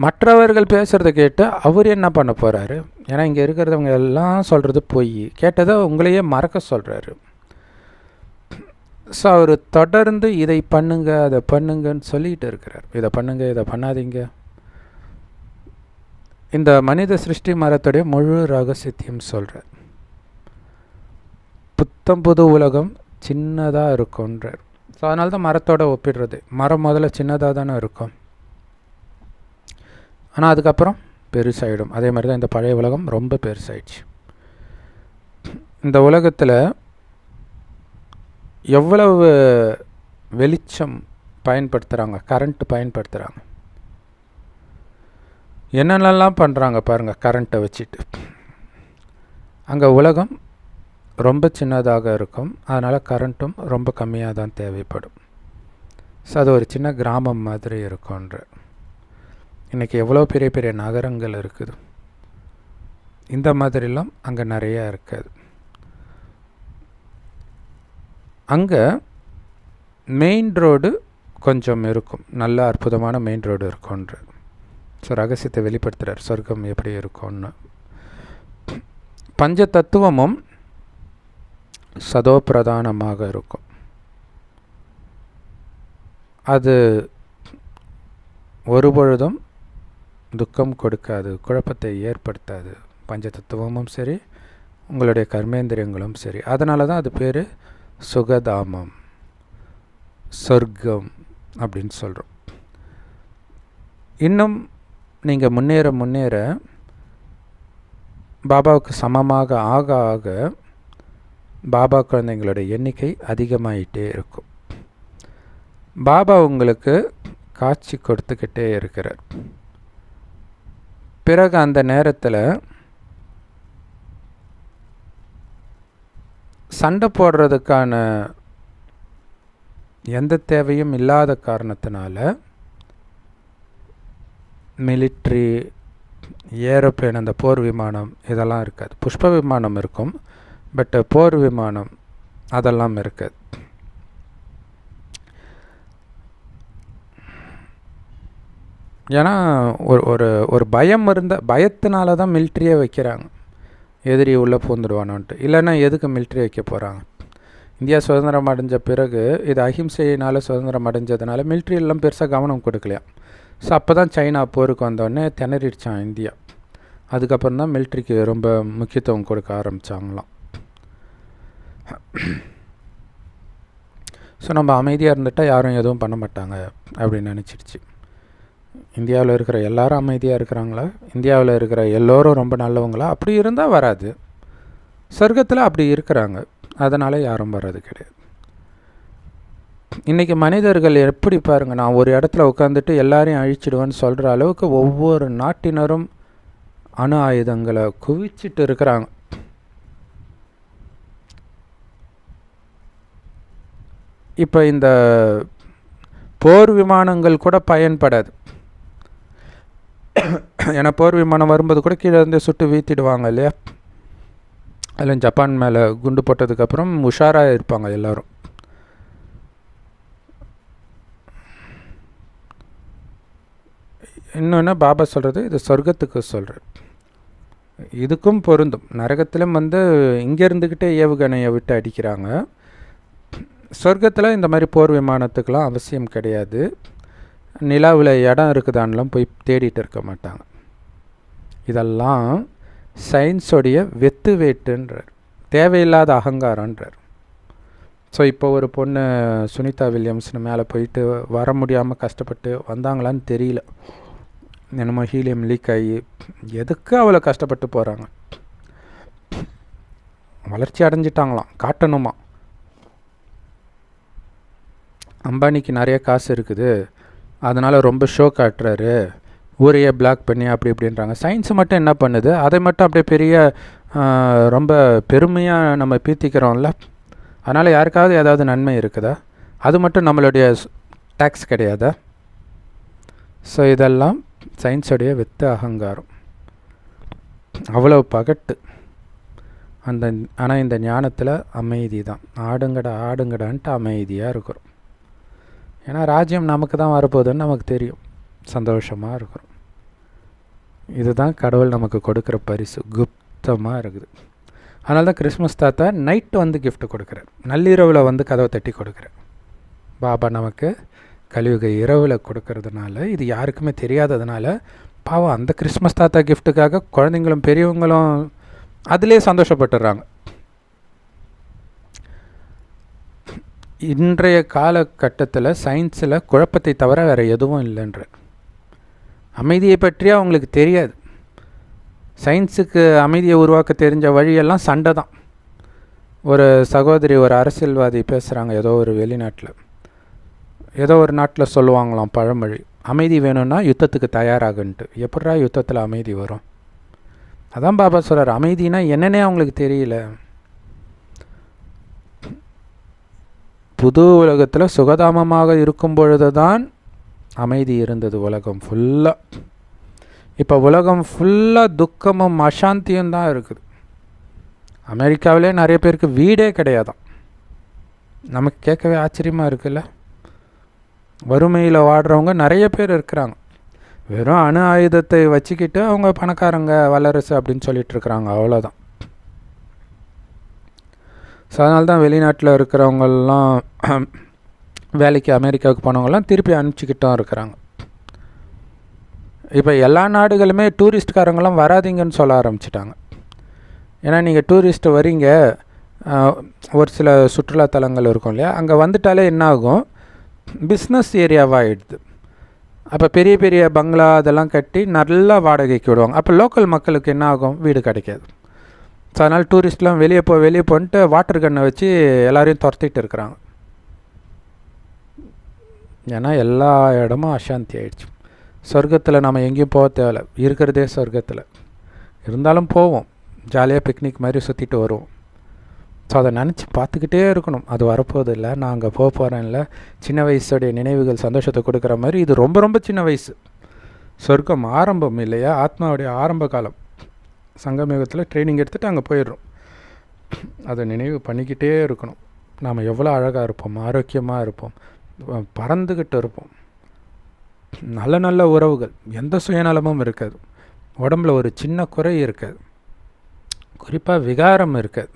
Speaker 1: மற்றவர்கள் பேசுகிறத கேட்டு அவர் என்ன பண்ண போகிறாரு? ஏன்னா இங்கே இருக்கிறவங்க எல்லாம் சொல்கிறது பொய், கேட்டதை உங்களையே மறக்க சொல்கிறாரு. ஸோ அவர் தொடர்ந்து இதை பண்ணுங்க அதை பண்ணுங்கன்னு சொல்லிகிட்டு இருக்கிறார். இதை பண்ணுங்க இதை பண்ணாதீங்க. இந்த மனித சிருஷ்டி மரத்துடைய முழு ரகசியத்தையும் சொல்கிறார். புத்தம் புது உலகம் சின்னதாக இருக்கும்ன்றார். ஸோ அதனால தான் மரத்தோடு ஒப்பிடுறது. மரம் முதல்ல சின்னதாக தானே இருக்கும், ஆனால் அதுக்கப்புறம் பெருசாகிடும். அதே மாதிரி தான் இந்த பழைய உலகம் ரொம்ப பெருசாகிடுச்சு. இந்த உலகத்தில் எவ்வளவு வெளிச்சம் பயன்படுத்துகிறாங்க, கரண்ட்டு பயன்படுத்துகிறாங்க, என்னென்னலாம் பண்ணுறாங்க பாருங்கள் கரண்ட்டை வச்சுட்டு. அங்கே உலகம் ரொம்ப சின்னதாக இருக்கும், அதனால் கரண்ட்டும் ரொம்ப கம்மியாக தான் தேவைப்படும். ஸோ அது ஒரு சின்ன கிராமம் மாதிரி இருக்கும்ன்ற. இன்றைக்கி எவ்வளோ பெரிய பெரிய நகரங்கள் இருக்குது, இந்த மாதிரிலாம் அங்கே நிறையா இருக்காது. அங்கே மெயின் ரோடு கொஞ்சம் இருக்கும், நல்ல அற்புதமான மெயின் ரோடு இருக்கும்ன்ற. ஸோ ரகசியத்தை வெளிப்படுத்துகிறார், சொர்க்கம் எப்படி இருக்கும்னு. பஞ்ச தத்துவமும் சதோப்பிரதானமாக இருக்கும். அது ஒருபொழுதும் துக்கம் கொடுக்காது, குழப்பத்தை ஏற்படுத்தாது. பஞ்ச தத்துவமும் சரி, உங்களுடைய கர்மேந்திரியங்களும் சரி. அதனால தான் அது பேர் சுகதாமம், சொர்க்கம் அப்படின்னு சொல்கிறோம். இன்னும் நீங்கள் முன்னேற முன்னேற பாபாவுக்கு சமமாக ஆக ஆக பாபா குழந்தைங்களோட எண்ணிக்கை அதிகமாகிட்டே இருக்கும். பாபா உங்களுக்கு காட்சி கொடுத்துக்கிட்டே இருக்கிறார். பிறகு அந்த நேரத்தில் சண்டை போடுறதுக்கான எந்த தேவையும் இல்லாத காரணத்தினால மிலிட்ரி, ஏரோப்ளேன், அந்த போர் விமானம் இதெல்லாம் இருக்காது. புஷ்ப விமானம் இருக்கும், பட் போர் விமானம் அதெல்லாம் இருக்காது. ஏன்னா ஒரு ஒரு பயம் பயத்தினால தான் மிலிட்ரியே வைக்கிறாங்க, எதிரி உள்ளே பூந்துடுவானோன்ட்டு. இல்லைன்னா எதுக்கு மிலிட்ரி வைக்க போகிறாங்க? இந்தியா சுதந்திரம் அடைஞ்ச பிறகு இது அஹிம்சையினால் சுதந்திரம் அடைஞ்சதுனால மிலிட்ரியெல்லாம் பெருசாக கவனம் கொடுக்கலையா. ஸோ அப்போ தான் சைனா போருக்கு வந்தோடனே திணறிடுச்சான் இந்தியா. அதுக்கப்புறம் தான் மிலிட்ரிக்கு ரொம்ப முக்கியத்துவம் கொடுக்க ஆரம்பித்தாங்களாம். ஸோ நம்ம அமைதியாக இருந்துட்டால் யாரும் எதுவும் பண்ண மாட்டாங்க அப்படின்னு நினச்சிடுச்சு. இந்தியாவில் இருக்கிற எல்லாரும் அமைதியாக இருக்கிறாங்களா? இந்தியாவில் இருக்கிற எல்லோரும் ரொம்ப நல்லவங்களா? அப்படி இருந்தால் வராது. சொர்க்கத்தில் அப்படி இருக்கிறாங்க, அதனால் யாரும் வர்றது கிடையாது. இன்றைக்கி மனிதர்கள் எப்படி பாருங்கள், நான் ஒரு இடத்துல உட்காந்துட்டு எல்லாரையும் அழிச்சிடுவேன்னு சொல்கிற அளவுக்கு ஒவ்வொரு நாட்டினரும் அணு ஆயுதங்களை குவிச்சிட்டு இருக்கிறாங்க. இப்போ இந்த போர் விமானங்கள் கூட பயன்படாது. ஏன்னா போர் விமானம் வரும்போது கூட கீழே இருந்து சுட்டு வீழ்த்திடுவாங்க இல்லையா. அதில் ஜப்பான் மேலே குண்டு போட்டதுக்கப்புறம் உஷாராக இருப்பாங்க எல்லோரும். இன்னொன்று பாபா சொல்கிறது, இது சொர்க்கத்துக்கு சொல்கிறது, இதுக்கும் பொருந்தும். நரகத்திலும் இங்கே இருந்துக்கிட்டே ஏவுகணையை விட்டு அடிக்கிறாங்க. சொர்க்கத்தில் இந்த மாதிரி போர் விமானத்துக்கெலாம் அவசியம் கிடையாது. நிலாவில் இடம் இருக்குதான்லாம் போய் தேடிட்டு இருக்க மாட்டாங்க. இதெல்லாம் சயின்ஸோடைய வெத்து வேட்டுன்றார், தேவையில்லாத அகங்காரன்றார். ஸோ இப்போ ஒரு பொண்ணு சுனிதா வில்லியம்ஸ்னு மேலே போயிட்டு வர முடியாமல் கஷ்டப்பட்டு வந்தாங்களான்னு தெரியல. என்னமோ ஹீலியம் லீக் ஆகி எதுக்கு அவ்வளோ கஷ்டப்பட்டு போகிறாங்க? வளர்ச்சி அடைஞ்சிட்டாங்களாம், காட்டணுமா. அம்பானிக்கு நிறைய காசு இருக்குது, அதனால் ரொம்ப ஷோ காட்டுறாரு, ஊரையே பிளாக் பண்ணி அப்படி இப்படின்றாங்க. சயின்ஸு மட்டும் என்ன பண்ணுது? அதை மட்டும் அப்படியே பெரிய ரொம்ப பெருமையாக நம்ம பீத்திக்கிறோம்ல. அதனால் யாருக்காவது ஏதாவது நன்மை இருக்குதா? அது மட்டும் நம்மளுடைய டேக்ஸ் கிடையாதா? ஸோ இதெல்லாம் சயின்ஸுடைய வெத்து அகங்காரம், அவ்வளோ பகட்டு. ஆனால் இந்த ஞானத்தில் அமைதி தான். ஆடுங்கடான்ட்டு அமைதியாக இருக்கிறோம். ஏன்னா ராஜ்யம் நமக்கு தான் வரப்போகுதுன்னு நமக்கு தெரியும், சந்தோஷமாக இருக்கிறோம். இதுதான் கடவுள் நமக்கு கொடுக்குற பரிசு, குப்தமாக இருக்குது. அதனால தான் கிறிஸ்மஸ் தாத்தா நைட்டு கிஃப்ட் கொடுக்குறார், நள்ளிரவில் கதவை தட்டி கொடுக்குறார். பாபா நமக்கு கலியுக இரவில் கொடுக்கறதுனால, இது யாருக்குமே தெரியாததுனால பாவம் அந்த கிறிஸ்மஸ் தாத்தா கிஃப்ட்டுக்காக குழந்தைங்களும் பெரியவங்களும் அதிலே சந்தோஷப்பட்டுடுறாங்க. இன்றைய காலகட்டத்தில் சயின்ஸில் குழப்பத்தை தவிர வேறு எதுவும் இல்லைன்ற அமைதியை பற்றி அவங்களுக்கு தெரியாது. சயின்ஸுக்கு அமைதியை உருவாக்க தெரிஞ்ச வழியெல்லாம் சண்டை தான். ஒரு சகோதரி, ஒரு அரசியல்வாதி பேசுகிறாங்க ஏதோ ஒரு வெளிநாட்டில், ஏதோ ஒரு நாட்டில் சொல்லுவாங்களாம் பழமொழி, அமைதி வேணும்னா யுத்தத்துக்கு தயாராகுன்ட்டு. எப்படா யுத்தத்தில் அமைதி வரும்? அதான் பாபா சொல்கிறார், அமைதினா என்னன்னே அவங்களுக்கு தெரியல. புது உலகத்தில் சுகதாமமாக இருக்கும் பொழுது தான் அமைதி இருந்தது உலகம் ஃபுல்லாக. இப்போ உலகம் ஃபுல்லாக துக்கமும் அசாந்தியும் தான் இருக்குது. அமெரிக்காவிலே நிறைய பேருக்கு வீடே கிடையாதான். நமக்கு கேட்கவே ஆச்சரியமாக இருக்குல்ல. வறுமையில் வாடுறவங்க நிறைய பேர் இருக்கிறாங்க. வெறும் அணு ஆயுதத்தை வச்சுக்கிட்டு அவங்க பணக்காரங்க, வல்லரசு அப்படின்னு சொல்லிட்டு இருக்கிறாங்க, அவ்வளோதான். ஸோ அதனால தான் வெளிநாட்டில் இருக்கிறவங்கெல்லாம் வேலைக்கு அமெரிக்காவுக்கு போனவங்கெல்லாம் திருப்பி அனுப்பிச்சிக்கிட்டும் இருக்கிறாங்க. இப்போ எல்லா நாடுகளுமே டூரிஸ்ட்காரங்களாம் வராதிங்கன்னு சொல்ல ஆரம்பிச்சிட்டாங்க. ஏன்னா நீங்கள் டூரிஸ்ட்டு வரீங்க, ஒரு சில சுற்றுலாத்தலங்கள் இருக்கும் இல்லையா, அங்கே வந்துட்டாலே என்ன ஆகும், பிஸ்னஸ் ஏரியாவாகிடுது. அப்போ பெரிய பெரிய பங்களா அதெல்லாம் கட்டி நல்லா வாடகைக்கு விடுவாங்க. அப்போ லோக்கல் மக்களுக்கு என்ன ஆகும், வீடு கிடைக்காது. ஸோ அதனால் டூரிஸ்ட்லாம் வெளியே போன்ட்டு வாட்டர் கன்னை வச்சு எல்லோரையும் துரத்திட்டு இருக்கிறாங்க. ஏன்னா எல்லா இடமும் அசாந்தி ஆகிடுச்சு. சொர்க்கத்தில் நம்ம எங்கேயும் போக தேவையில்ல, இருக்கிறதே சொர்க்கத்தில். இருந்தாலும் போவோம், ஜாலியாக பிக்னிக் மாதிரி சுற்றிட்டு வருவோம். ஸோ அதை நினச்சி பார்த்துக்கிட்டே இருக்கணும். அது வரப்போகுது இல்லை, நான் அங்கே போக போகிறேன்ல, சின்ன வயசுடைய நினைவுகள் சந்தோஷத்தை கொடுக்குற மாதிரி இது ரொம்ப ரொம்ப சின்ன வயசு. சொர்க்கம் ஆரம்பம் இல்லையா, ஆத்மாவுடைய ஆரம்ப காலம். சங்கமயுகத்தில் ட்ரைனிங் எடுத்துகிட்டு அங்கே போயிடுறோம். அதை நினைவு பண்ணிக்கிட்டே இருக்கணும். நாம் எவ்வளோ அழகாக இருப்போம், ஆரோக்கியமாக இருப்போம், பறந்துக்கிட்டு இருப்போம், நல்ல நல்ல உறவுகள், எந்த சுயநலமும் இருக்காது, உடம்புல ஒரு சின்ன குறை இருக்காது, குறிப்பாக விகாரம் இருக்காது.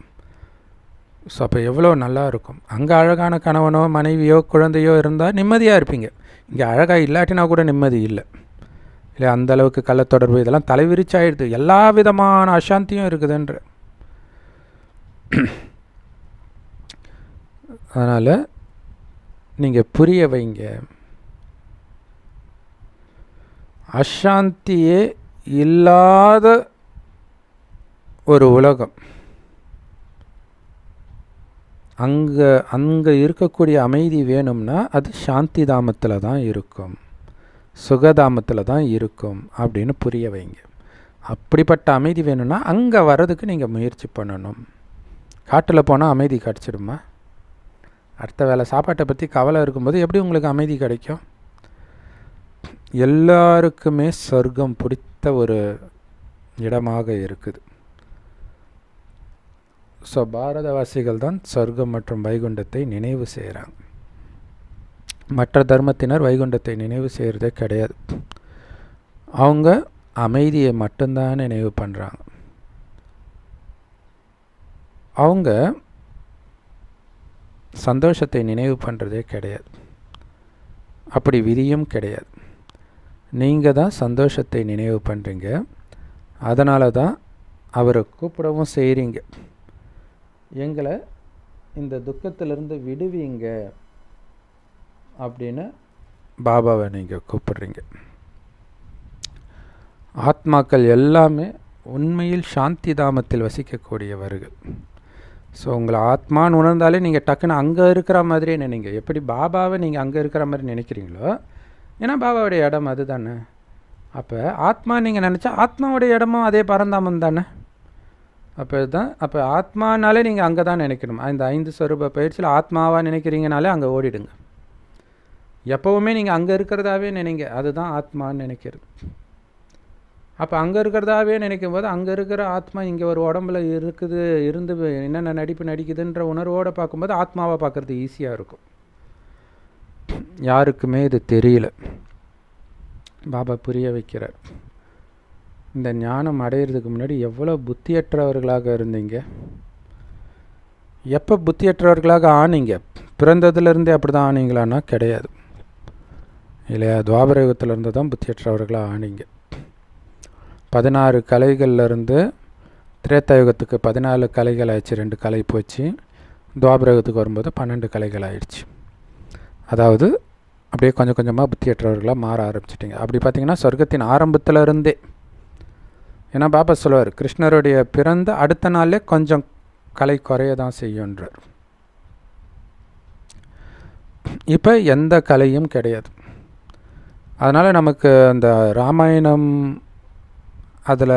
Speaker 1: ஸோ அப்போ எவ்வளோ நல்லா இருக்கும். அங்கே அழகான கணவனோ மனைவியோ குழந்தையோ இருந்தால் நிம்மதியாக இருப்பீங்க. இங்கே அழகாக இல்லாட்டினா கூட நிம்மதி இல்லை இல்லையா. அந்தளவுக்கு கள்ளத்தொடர்பு இதெல்லாம் தலைவிரிச்சாயிடுது, எல்லா விதமான அசாந்தியும் இருக்குதுன்ற. அதனால் நீங்கள் புரிய வைங்க, அசாந்தியே இல்லாத ஒரு உலகம், அங்கே இருக்கக்கூடிய அமைதி வேணும்னா அது சாந்தி தாமத்தில் தான் இருக்கும், சுகதாமத்தில் தான் இருக்கும் அப்படின்னு புரிய வைங்க. அப்படிப்பட்ட அமைதி வேணும்னா அங்கே வர்றதுக்கு நீங்கள் முயற்சி பண்ணணும். காட்டில் போனால் அமைதி கிடச்சிடுமா? அடுத்த வேளை சாப்பாட்டை பற்றி கவலை இருக்கும்போது எப்படி உங்களுக்கு அமைதி கிடைக்கும்? எல்லாருக்குமே சொர்க்கம் பிடித்த ஒரு இடமாக இருக்குது. ஸோ பாரதவாசிகள் தான் சொர்க்கம் மற்றும் வைகுண்டத்தை நினைவு செய்கிறாங்க. மற்ற தர்மத்தினர் வைகுண்டத்தை நினைவு செய்கிறதே கிடையாது. அவங்க அமைதியை மட்டும்தான் நினைவு பண்ணுறாங்க. அவங்க சந்தோஷத்தை நினைவு பண்ணுறதே கிடையாது. அப்படி விதியும் கிடையாது. நீங்கள் தான் சந்தோஷத்தை நினைவு பண்ணுறீங்க. அதனால தான் அவரை கூப்பிடவும் செய்கிறீங்க. எங்களை இந்த துக்கத்திலிருந்து விடுவீங்க அப்படின்னு பாபாவை நீங்கள் கூப்பிடுறீங்க. ஆத்மாக்கள் எல்லாமே உண்மையில் சாந்தி தாமத்தில் வசிக்கக்கூடியவர்கள். ஸோ உங்களை ஆத்மான்னு உணர்ந்தாலே நீங்கள் டக்குன்னு அங்கே இருக்கிற மாதிரியே நினைங்க. எப்படி பாபாவை நீங்கள் அங்கே இருக்கிற மாதிரி நினைக்கிறீங்களோ, ஏன்னா பாபாவுடைய இடம் அது தானே. அப்போ ஆத்மா நீங்கள் நினச்சா ஆத்மாவுடைய இடமும் அதே பரந்தாமம் தானே. அப்போ ஆத்மானாலே நீங்கள் அங்கே தான் நினைக்கணும். இந்த 5 ஸ்வரூப பயிற்சியில் ஆத்மாவாக நினைக்கிறீங்கனாலே அங்கே ஓடிடுங்க. எப்போவுமே நீங்கள் அங்கே இருக்கிறதாவே நினைங்க, அதுதான் ஆத்மான்னு நினைக்கிறது. அப்போ அங்கே இருக்கிறதாவே நினைக்கும் போது அங்கே இருக்கிற ஆத்மா இங்கே ஒரு உடம்புல இருக்குது, இருந்து என்னென்ன நடிப்பு நடிக்குதுன்ற உணர்வோடு பார்க்கும்போது ஆத்மாவை பார்க்குறது ஈஸியாக இருக்கும். யாருக்குமே இது தெரியல. பாபா புரிய வைக்கிறார். இந்த ஞானம் அடையிறதுக்கு முன்னாடி எவ்வளோ புத்தியற்றவர்களாக இருந்தீங்க. எப்போ புத்தியற்றவர்களாக ஆனீங்க? பிறந்ததுலேருந்தே அப்படி தான் ஆனீங்களான்னா கிடையாது இல்லையா. துவாபர யுகத்திலேருந்து தான் புத்தியற்றவர்களாக ஆனீங்க. 16 கலைகள்லேருந்து திரேதாயுகத்துக்கு 14 கலைகள் ஆயிடுச்சு, 2 கலை போச்சு. துவாபர யுகத்துக்கு வரும்போது 12 கலைகள் ஆயிடுச்சு. அதாவது அப்படியே கொஞ்சம் கொஞ்சமாக புத்தியற்றவர்களாக மாற ஆரம்பிச்சிட்டிங்க. அப்படி பார்த்திங்கன்னா சொர்க்கத்தின் ஆரம்பத்தில் இருந்தே, ஏன்னா பாபா சொல்லுவார், கிருஷ்ணருடைய பிறந்த அடுத்த நாளே கொஞ்சம் கலை குறைய தான் செய்யுன்றார். இப்போ எந்த கலையும் கிடையாது. அதனால் நமக்கு அந்த ராமாயணம் அதில்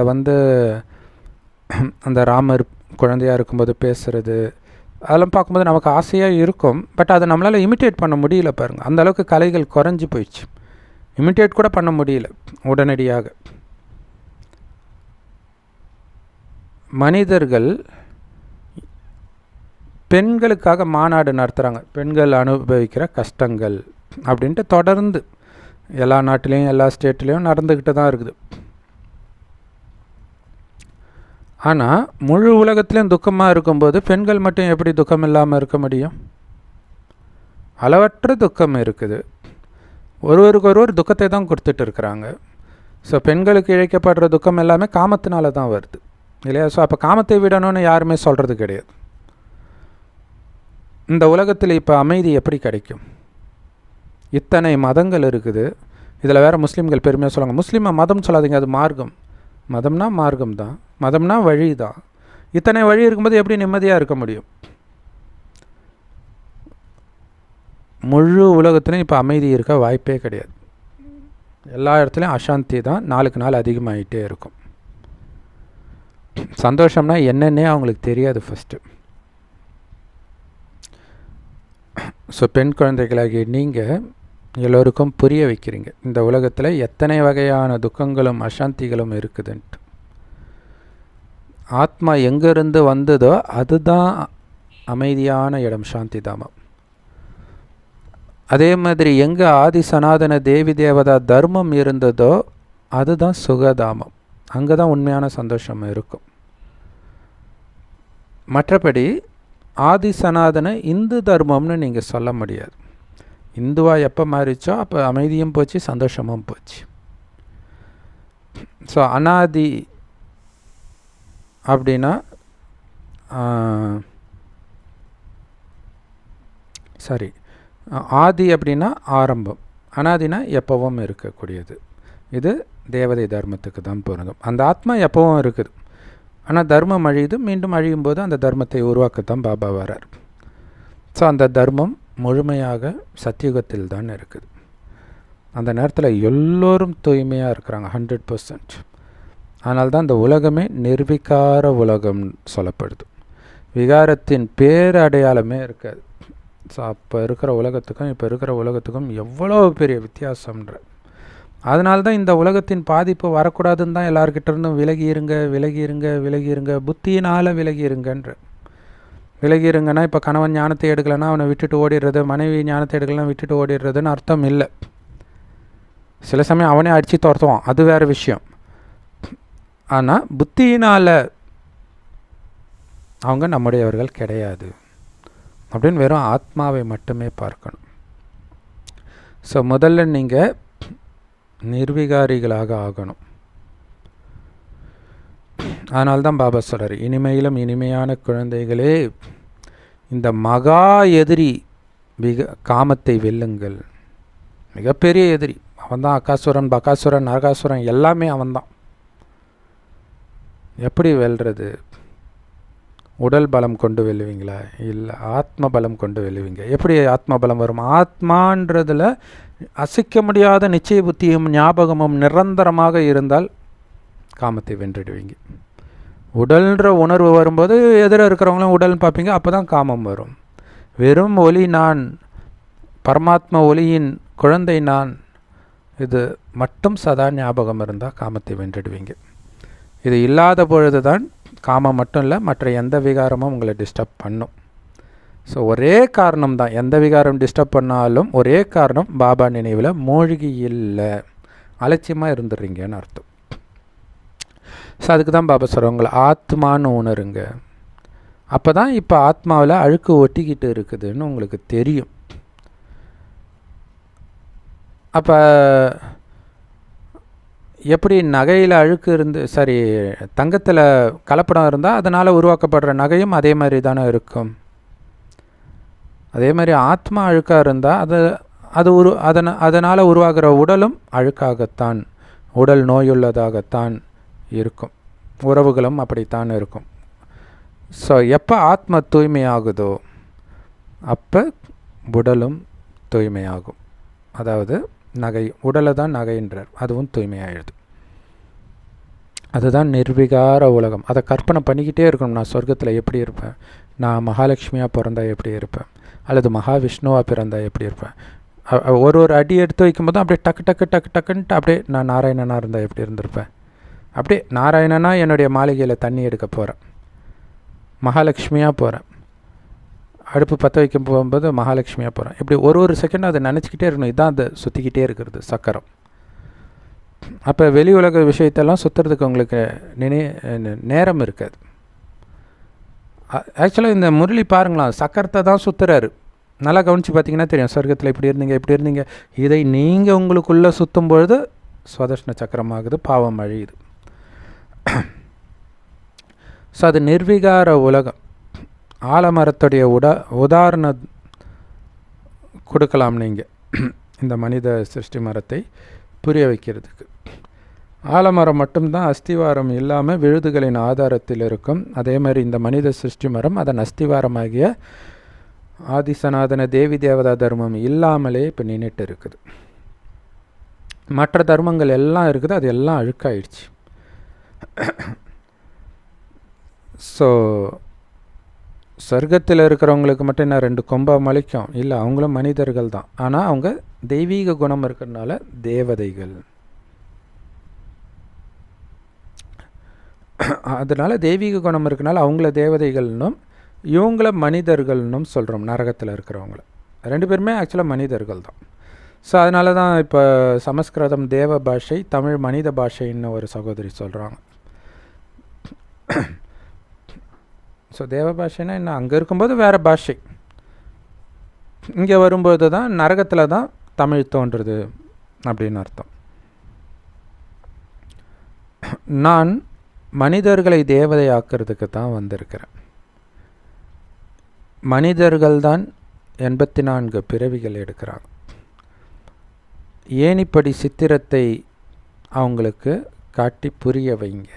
Speaker 1: அந்த ராமர் குழந்தையாக இருக்கும்போது பேசுகிறது அதெல்லாம் பார்க்கும்போது நமக்கு ஆசையாக இருக்கும். பட் அதை நம்மளால் இமிட்டேட் பண்ண முடியல. பாருங்கள், அந்தளவுக்கு கலைகள் குறைஞ்சி போயிடுச்சு. இமிட்டேட் கூட பண்ண முடியல உடனடியாக. மனிதர்கள் பெண்களுக்காக மாநாடு நடத்துகிறாங்க, பெண்கள் அனுபவிக்கிற கஷ்டங்கள் அப்படின்ட்டு தொடர்ந்து எல்லா நாட்டிலையும் எல்லா ஸ்டேட்லேயும் நடந்துக்கிட்டு தான் இருக்குது. ஆனால் முழு உலகத்துலேயும் துக்கமாக இருக்கும்போது பெண்கள் மட்டும் எப்படி துக்கம் இல்லாமல் இருக்க முடியும்? அளவற்ற துக்கம் இருக்குது. ஒருவருக்கு ஒருவர் துக்கத்தை தான் கொடுத்துட்டு இருக்கிறாங்க. ஸோ பெண்களுக்கு இழைக்கப்படுற துக்கம் எல்லாமே காமத்தினால தான் வருது இல்லையா. ஸோ அப்போ காமத்தை விடணும்னு யாருமே சொல்கிறது கிடையாது. இந்த உலகத்தில் இப்போ அமைதி எப்படி கிடைக்கும்? இத்தனை மதங்கள் இருக்குது. இதில் வேறு முஸ்லீம்கள் பெருமையாக சொல்லுவாங்க, முஸ்லீமை மதம் சொல்லாதீங்க, அது மார்க்கம். மதம்னா மார்க்கம் தான், மதம்னா வழி தான். இத்தனை வழி இருக்கும்போது எப்படி நிம்மதியாக இருக்க முடியும்? முழு உலகத்துலையும் இப்போ அமைதி இருக்க வாய்ப்பே கிடையாது. எல்லா இடத்துலையும் அசாந்தி தான் நாளுக்கு நாள் அதிகமாகிட்டே இருக்கும். சந்தோஷம்னா என்னென்னே அவங்களுக்கு தெரியாது. ஃபஸ்ட்டு ஸோ பெண் குழந்தைகளாகிய நீங்கள் எல்லோருக்கும் புரிய வைக்கிறீங்க இந்த உலகத்தில் எத்தனை வகையான துக்கங்களும் அசாந்திகளும் இருக்குதுன்ட்டு. ஆத்மா எங்கேருந்து வந்ததோ அதுதான் அமைதியான இடம், சாந்தி தாமம். அதே மாதிரி எங்கே ஆதி சனாதன தேவி தேவதா தர்மம் இருந்ததோ அதுதான் சுகதாமம். அங்கே தான் உண்மையான சந்தோஷம் இருக்கும். மற்றபடி ஆதி சனாதன இந்து தர்மம்னு நீங்கள் சொல்ல முடியாது. இந்துவாக எப்போ மாறிச்சோ அப்போ அமைதியும் போச்சு, சந்தோஷமும் போச்சு. ஸோ அனாதி அப்படின்னா ஆதி அப்படின்னா ஆரம்பம், அனாதினா எப்பவும் இருக்கக்கூடியது. இது தேவதை தர்மத்துக்கு தான் பொருந்தும். அந்த ஆத்மா எப்பவும் இருக்குது, ஆனால் தர்மம் அழியுது, மீண்டும் அழியும் போது அந்த தர்மத்தை உருவாக்கத்தான் பாபா வரார். ஸோ அந்த தர்மம் முழுமையாக சத்தியுகத்தில் தான் இருக்குது. அந்த நேரத்தில் எல்லோரும் தூய்மையாக இருக்கிறாங்க 100%. அதனால்தான் இந்த உலகமே நிர்விகார உலகம் சொல்லப்படுது. விகாரத்தின் பேரடையாளமே இருக்காது. ஸோ அப்போ இருக்கிற உலகத்துக்கும் இப்போ இருக்கிற உலகத்துக்கும் எவ்வளோ பெரிய வித்தியாசம்ன்ற. அதனால்தான் இந்த உலகத்தின் பாதிப்பு வரக்கூடாதுன்னு தான் எல்லார்கிட்டேருந்தும் விலகி இருங்க விலகி இருங்க விலகி இருங்க, புத்தியினால் விலகி இருங்கன்ற. விலகி இருங்கன்னா இப்போ கணவன் ஞானத்தை எடுக்கலைன்னா அவனை விட்டுட்டு ஓடிடுறது, மனைவி ஞானத்தை எடுக்கலைன்னா விட்டுட்டு ஓடிடுறதுன்னு அர்த்தம் இல்லை. சில சமயம் அவனே அடித்து துரத்துவான், அது வேறு விஷயம். ஆனால் புத்தியினால் அவங்க நம்முடையவர்கள் கிடையாது அப்படின்னு வெறும் ஆத்மாவை மட்டுமே பார்க்கணும். ஸோ முதல்ல நீங்கள் நிர்விகாரிகளாக ஆகணும். அதனால்தான் பாபா சொல்கிறார், இனிமையிலும் இனிமையான குழந்தைகளே, இந்த மகா எதிரி காமத்தை வெல்லுங்கள். மிகப்பெரிய எதிரி அவன்தான். அகாசுரன், பகாசுரன், நரகாசுரன் எல்லாமே அவன்தான். எப்படி வெல்றது? உடல் பலம் கொண்டு வெல்லுவீங்களா? இல்லை, ஆத்ம பலம் கொண்டு வெல்லுவீங்க. எப்படி ஆத்ம பலம் வரும்? ஆத்மான்றதில் அசைக்க முடியாத நிச்சய புத்தியும் ஞாபகமும் நிரந்தரமாக இருந்தால் காமத்தை வென்றிடுவீங்க. உடல்ன்ற உணர்வு வரும்போது எதிர இருக்கிறவங்களும் உடல்னு பார்ப்பீங்க, அப்போ தான் காமம் வரும். வெறும் ஒளி நான், பரமாத்மா ஒளியின் குழந்தை நான், இது மட்டும் சதா ஞாபகம் இருந்தால் காமத்தை வென்றிடுவீங்க. இது இல்லாத பொழுது தான் காமம் மட்டும் இல்லை, மற்ற எந்த விகாரமும் உங்களை டிஸ்டர்ப் பண்ணும். ஸோ ஒரே காரணம் தான், எந்த விகாரம் டிஸ்டர்ப் பண்ணாலும் ஒரே காரணம், பாபா நினைவில் மூழ்கி இல்லை, அலட்சியமாக இருந்துடுறீங்கன்னு அர்த்தம். ஸோ அதுக்கு தான் பாபா சொல்கிறேன், உங்களை ஆத்மான்னு உணருங்க. அப்போ தான் இப்போ ஆத்மாவில் அழுக்கு ஒட்டிக்கிட்டு இருக்குதுன்னு உங்களுக்கு தெரியும். அப்போ எப்படி நகையில் அழுக்கு இருந்து, சரி தங்கத்தில் கலப்படம் இருந்தால் அதனால் உருவாக்கப்படுற நகையும் அதே மாதிரி தானே இருக்கும். அதே மாதிரி ஆத்மா அழுக்காக இருந்தால் அதனால் உருவாகிற உடலும் அழுக்காகத்தான், உடல் நோயுள்ளதாகத்தான் இருக்கும், உறவுகளும் அப்படித்தான் இருக்கும். ஸோ எப்போ ஆத்மா தூய்மையாகுதோ அப்போ உடலும் தூய்மையாகும். அதாவது நகை, உடலை தான் நகைன்றார், அதுவும் தூய்மையாகிடுது. அதுதான் நிர்விகார உலகம். அதை கற்பனை பண்ணிக்கிட்டே இருக்கணும். நான் சொர்க்கத்தில் எப்படி இருப்பேன், நான் மகாலட்சுமியாக பிறந்தா எப்படி இருப்பேன், அல்லது மகாவிஷ்ணுவாக பிறந்தா எப்படி இருப்பேன். ஒரு ஒரு அடி எடுத்து வைக்கும்போது அப்படியே டக்கு டக்கு டக்கு டக்குன்ட்டு அப்படியே நான் நாராயணனாக இருந்தால் எப்படி இருந்திருப்பேன். அப்படியே நாராயணனாக என்னுடைய மாளிகையில் தண்ணி எடுக்க போகிறேன், மகாலட்சுமியாக போகிறேன். அடுப்பு பற்ற வைக்க போகும்போது மகாலட்சுமியாக போகிறேன். இப்படி ஒரு ஒரு செகண்டும் அதை நினச்சிக்கிட்டே இருக்கணும். இதுதான் அதை சுற்றிக்கிட்டே இருக்கிறது சக்கரம். அப்போ வெளி உலக விஷயத்தெல்லாம் சுற்றுறதுக்கு உங்களுக்கு நேரம் இருக்காது. ஆக்சுவலாக இந்த முரளி பாருங்களா, சக்கரத்தை தான் சுற்றுறாரு. நல்லா கவனித்து பார்த்தீங்கன்னா தெரியும், சொர்க்கத்தில் இப்படி இருந்தீங்க இப்படி இருந்தீங்க. இதை நீங்கள் உங்களுக்குள்ளே சுற்றும் பொழுது சுதர்ஷன சக்கரமாகுது, பாவம் அழியுது. ஸோ அது நிர்விகார உலகம். ஆலமரத்துடைய உதாரணம் கொடுக்கலாம் நீங்கள் இந்த மனித சிருஷ்டி மரத்தை புரிய வைக்கிறதுக்கு. ஆலமரம் மட்டும்தான் அஸ்திவாரம் இல்லாமல் விழுதுகளின் ஆதாரத்தில் இருக்கும். அதே மாதிரி இந்த மனித சிருஷ்டி மரம் அதன் அஸ்திவாரமாகிய ஆதிசனாதன தேவி தேவதா தர்மம் இல்லாமலே இப்போ நின்றுட்டு இருக்குது. மற்ற தர்மங்கள் எல்லாம் இருக்குது, அது எல்லாம் அழுக்காயிடுச்சு. சொர்க்கத்தில் இருக்கிறவங்களுக்கு மட்டும் என்ன 2 கொம்பா முளைக்கும்? இல்லை, அவங்களும் மனிதர்கள் தான். ஆனால் அவங்க தெய்வீக குணம் இருக்கிறதுனால தேவதைகள். அதனால் தெய்வீக குணம் இருக்கனால அவங்கள தேவதைகள்னும் இவங்கள மனிதர்கள்னும் சொல்கிறோம். நரகத்தில் இருக்கிறவங்கள 2 பேருமே ஆக்சுவலாக மனிதர்கள் தான். ஸோ அதனால தான் இப்போ சமஸ்கிருதம் தேவ பாஷை, தமிழ் மனித பாஷைன்னு ஒரு சகோதரி சொல்கிறாங்க. ஸோ தேவ பாஷைன்னா என்ன? அங்கே இருக்கும்போது வேறு பாஷை, இங்கே வரும்போது தான் நரகத்தில் தான் தமிழ் தோன்றுறது அப்படின்னு அர்த்தம். நான் மனிதர்களை தேவதை ஆக்கிறதுக்கு தான் வந்திருக்கிறேன். மனிதர்கள்தான் 84 பிறவிகள் எடுக்கிறாங்க. ஏணிப்படி சித்திரத்தை அவங்களுக்கு காட்டி புரிய வைங்க.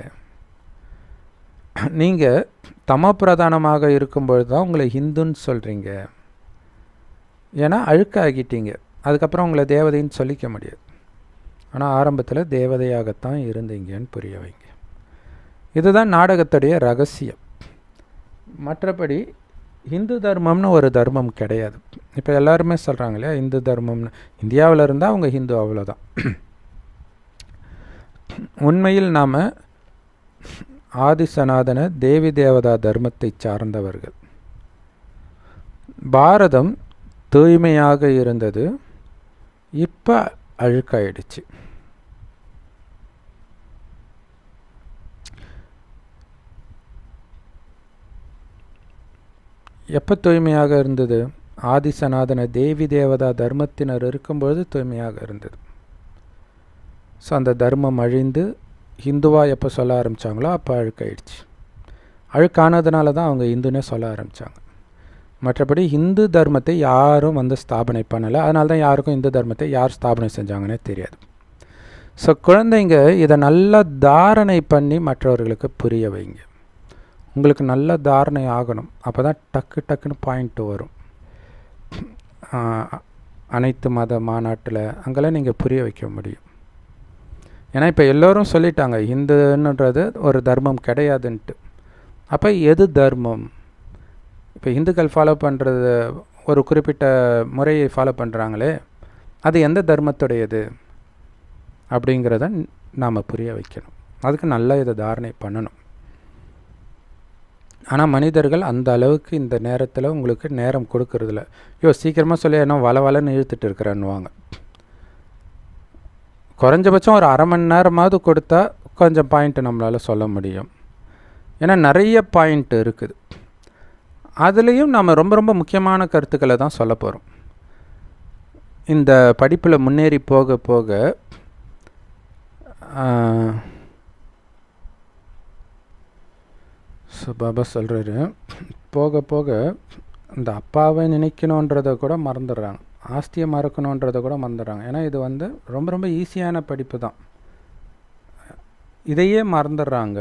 Speaker 1: நீங்கள் தமப்பிரதானமாக இருக்கும்பொழுது தான் உங்களை ஹிந்துன்னு சொல்கிறீங்க. ஏன்னா அழுக்காகிட்டீங்க. அதுக்கப்புறம் உங்களை தேவதைன்னு சொல்லிக்க முடியாது. ஆனால் ஆரம்பத்தில் தேவதையாகத்தான் இருந்தீங்கன்னு புரிய வைங்க. இதுதான் நாடகத்துடைய ரகசியம். மற்றபடி இந்து தர்மம்னு ஒரு தர்மம் கிடையாது. இப்போ எல்லாருமே சொல்கிறாங்க இல்லையா, இந்து தர்மம்னு. இந்தியாவில் இருந்தால் அவங்க ஹிந்து, அவ்வளோதான். உண்மையில் நாம் ஆதி சனாதன தேவி தேவதா தர்மத்தை சார்ந்தவர்கள். பாரதம் தூய்மையாக இருந்தது, இப்போ அழுக்காயிடுச்சு. எப்போ தூய்மையாக இருந்தது? ஆதி சனாதன தேவி தேவதா தர்மத்தினர் இருக்கும்பொழுது தூய்மையாக இருந்தது. ஸோ அந்த தர்மம் அழிந்து ஹிந்துவாக எப்போ சொல்ல ஆரம்பித்தாங்களோ அப்போ அழுக்காயிடுச்சு. அழுக்கானதுனால தான் அவங்க இந்துன்னே சொல்ல ஆரம்பித்தாங்க. மற்றபடி இந்து தர்மத்தை யாரும் ஸ்தாபனை பண்ணலை. அதனால தான் யாருக்கும் இந்து தர்மத்தை யார் ஸ்தாபனை செஞ்சாங்கன்னே தெரியாது. ஸோ குழந்தைங்க இதை நல்லா தாரணை பண்ணி மற்றவர்களுக்கு புரிய வைங்க. உங்களுக்கு நல்ல தாரணை ஆகணும். அப்போ தான் டக்குன்னு பாயிண்ட்டு வரும். அனைத்து மத மாநாட்டில் அங்கெல்லாம் நீங்கள் புரிய வைக்க முடியும். ஏன்னா இப்போ எல்லோரும் சொல்லிட்டாங்க இந்துன்றது ஒரு தர்மம் கிடையாதுன்ட்டு. அப்போ எது தர்மம்? இப்போ இந்துக்கள் ஃபாலோ பண்ணுறது ஒரு குறிப்பிட்ட முறையை ஃபாலோ பண்ணுறாங்களே, அது எந்த தர்மத்துடையது அப்படிங்கிறத நாம் புரிய வைக்கணும். அதுக்கு நல்லா இதை தாரணை பண்ணணும். ஆனால் மனிதர்கள் அந்த அளவுக்கு இந்த நேரத்தில் உங்களுக்கு நேரம் கொடுக்கறதில்ல. சீக்கிரமாக சொல்லி என்ன வளன்னு இழுத்துட்டு இருக்கிறேன்னுவாங்க. குறைஞ்சபட்சம் ஒரு 1/2 மணி நேரமாவது கொடுத்தா கொஞ்சம் பாயிண்ட்டு நம்மளால் சொல்ல முடியும். ஏன்னா நிறைய பாயிண்ட்டு இருக்குது. அதுலேயும் நம்ம ரொம்ப முக்கியமான கருத்துக்களை தான் சொல்ல போகிறோம். இந்த படிப்பில் முன்னேறி போக போக பாபா சொல்கிறாரு, போக போக இந்த அப்பாவை நினைக்கணுன்றதை கூட மறந்துடுறாங்க, ஆஸ்தியை மறக்கணுன்றதை கூட மறந்துடுறாங்க. ஏன்னா இது ரொம்ப ஈஸியான படிப்பு தான். இதையே மறந்துடுறாங்க.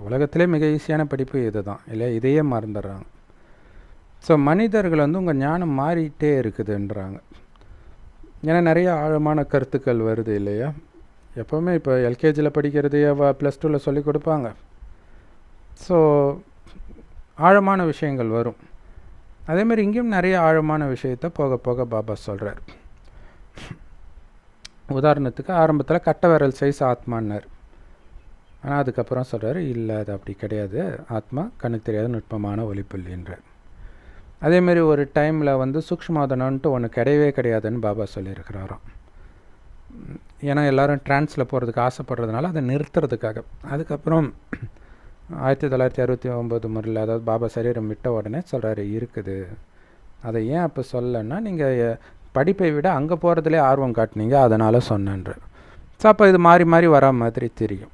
Speaker 1: உலகத்திலே மிக ஈஸியான படிப்பு இது தான் இல்லையா? இதையே மறந்துடுறாங்க. ஸோ மனிதர்கள் உங்கள் ஞானம் மாறிட்டே இருக்குதுன்றாங்க. ஏன்னா நிறைய ஆழமான கருத்துக்கள் வருது இல்லையா? எப்போவுமே இப்போ எல்கேஜியில் படிக்கிறதையே +2ல் சொல்லி கொடுப்பாங்க. ஸோ ஆழமான விஷயங்கள் வரும். அதேமாதிரி இங்கேயும் நிறைய ஆழமான விஷயத்தை போக போக பாபா சொல்கிறார். உதாரணத்துக்கு ஆரம்பத்தில் கட்ட விரல் சைஸ் ஆத்மான்னார். ஆனால் அதுக்கப்புறம் சொல்கிறார், இல்லை அது அப்படி கிடையாது, ஆத்மா கண்ணுக்கு தெரியாத நுட்பமான ஒளிப்புள்ளின்றார். அதேமாரி ஒரு டைமில் சூக்ஷ்மோதனன்ட்டு ஒன்று கிடையவே கிடையாதுன்னு பாபா சொல்லியிருக்கிறாராம். ஏன்னா எல்லோரும் டிரான்ஸில் போகிறதுக்கு ஆசைப்படுறதுனால அதை நிறுத்துறதுக்காக. அதுக்கப்புறம் 1969 முறையில், அதாவது பாபா சரீரம் விட்ட உடனே சொல்கிறாரு, இருக்குது. அதை ஏன் அப்போ சொல்லன்னா, நீங்கள் படிப்பை விட அங்கே போகிறதுலே ஆர்வம் காட்டினீங்க, அதனால் சொன்னேன்ற. ஸோ அப்போ இது மாறி மாறி வரா மாதிரி தெரியும்.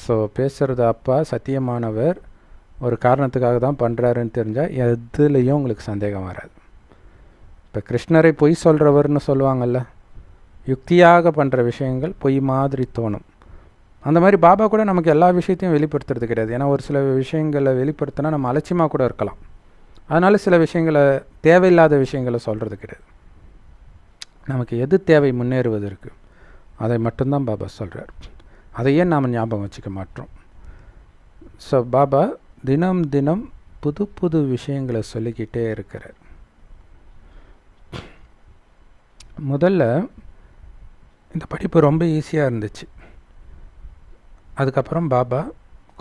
Speaker 1: ஸோ பேசுகிறது அப்பா சத்தியமானவர் ஒரு காரணத்துக்காக தான் பண்ணுறாருன்னு தெரிஞ்சால் எதுலேயும் உங்களுக்கு சந்தேகம் வராது. இப்போ கிருஷ்ணரை பொய் சொல்கிறவர்னு சொல்லுவாங்கள்ல, யுக்தியாக பண்ணுற விஷயங்கள் பொய் மாதிரி தோணும். அந்த மாதிரி பாபா கூட நமக்கு எல்லா விஷயத்தையும் வெளிப்படுத்துறது கிடையாது. ஏன்னா ஒரு சில விஷயங்களை வெளிப்படுத்தினா நம்ம அலட்சியமாக கூட இருக்கலாம். அதனால் சில விஷயங்களை, தேவையில்லாத விஷயங்களை சொல்கிறது கிடையாது. நமக்கு எது தேவை முன்னேறுவதற்கு அதை மட்டும்தான் பாபா சொல்கிறார். அதையே நாம் ஞாபகம் வச்சுக்க மாட்டோம். ஸோ பாபா தினம் தினம் புது புது விஷயங்களை சொல்லிக்கிட்டே இருக்கிறார். முதல்ல இந்த படிப்பு ரொம்ப ஈஸியாக இருந்துச்சு. அதுக்கப்புறம் பாபா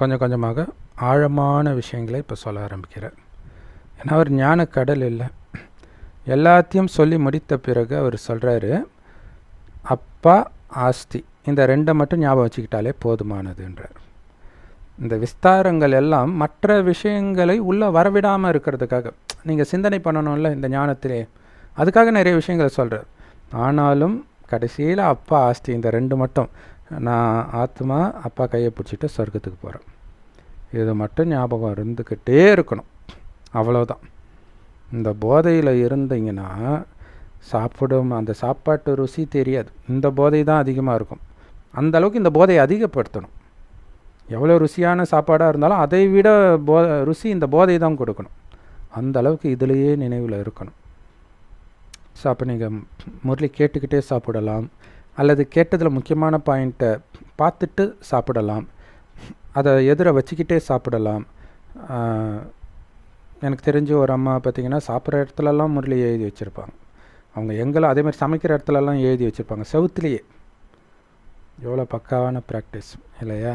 Speaker 1: கொஞ்சம் கொஞ்சமாக ஆழமான விஷயங்களை இப்போ சொல்ல ஆரம்பிக்கிறார். ஏன்னா அவர் ஞான கடல் இல்லை. எல்லாத்தையும் சொல்லி முடித்த பிறகு அவர் சொல்கிறாரு, அப்பா ஆஸ்தி இந்த ரெண்டை மட்டும் ஞாபகம் வச்சுக்கிட்டாலே போதுமானதுன்றார். இந்த விஸ்தாரங்கள் எல்லாம் மற்ற விஷயங்களை உள்ளே வரவிடாமல் இருக்கிறதுக்காக நீங்கள் சிந்தனை பண்ணணும்ல இந்த ஞானத்திலே, அதுக்காக நிறைய விஷயங்களை சொல்கிறார். ஆனாலும் கடைசியில் அப்பா ஆஸ்தி இந்த ரெண்டு மட்டும், நான் ஆத்மா அப்பா கையை பிடிச்சிட்டு சொர்க்கத்துக்கு போகிறேன், இது மட்டும் ஞாபகம் இருந்துக்கிட்டே இருக்கணும். அவ்வளோதான். இந்த போதையில் இருந்தீங்கன்னா சாப்பிடும் அந்த சாப்பாட்டு ருசி தெரியாது. இந்த போதை தான் அதிகமாக இருக்கும். அந்த அளவுக்கு இந்த போதையை அதிகப்படுத்தணும். எவ்வளோ ருசியான சாப்பாடாக இருந்தாலும் அதை விட ருசி இந்த போதை தான் கொடுக்கணும். அந்த அளவுக்கு இதிலேயே நினைவில் இருக்கணும். ஸோ அப்போ நீங்கள் முரளி கேட்டுக்கிட்டே சாப்பிடலாம், அல்லது கேட்டதில் முக்கியமான பாயிண்ட்டை பார்த்துட்டு சாப்பிடலாம், அதை எதிர வச்சுக்கிட்டே சாப்பிடலாம். எனக்கு தெரிஞ்ச ஒரு அம்மா பார்த்திங்கன்னா சாப்பிட்ற இடத்துலலாம் முரளி எழுதி வச்சுருப்பாங்க. அவங்க எங்கெல்லாம் அதே மாதிரி சமைக்கிற இடத்துலலாம் எழுதி வச்சுருப்பாங்க, செவுத்துலேயே. எவ்வளோ பக்காவான ப்ராக்டிஸ் இல்லையா?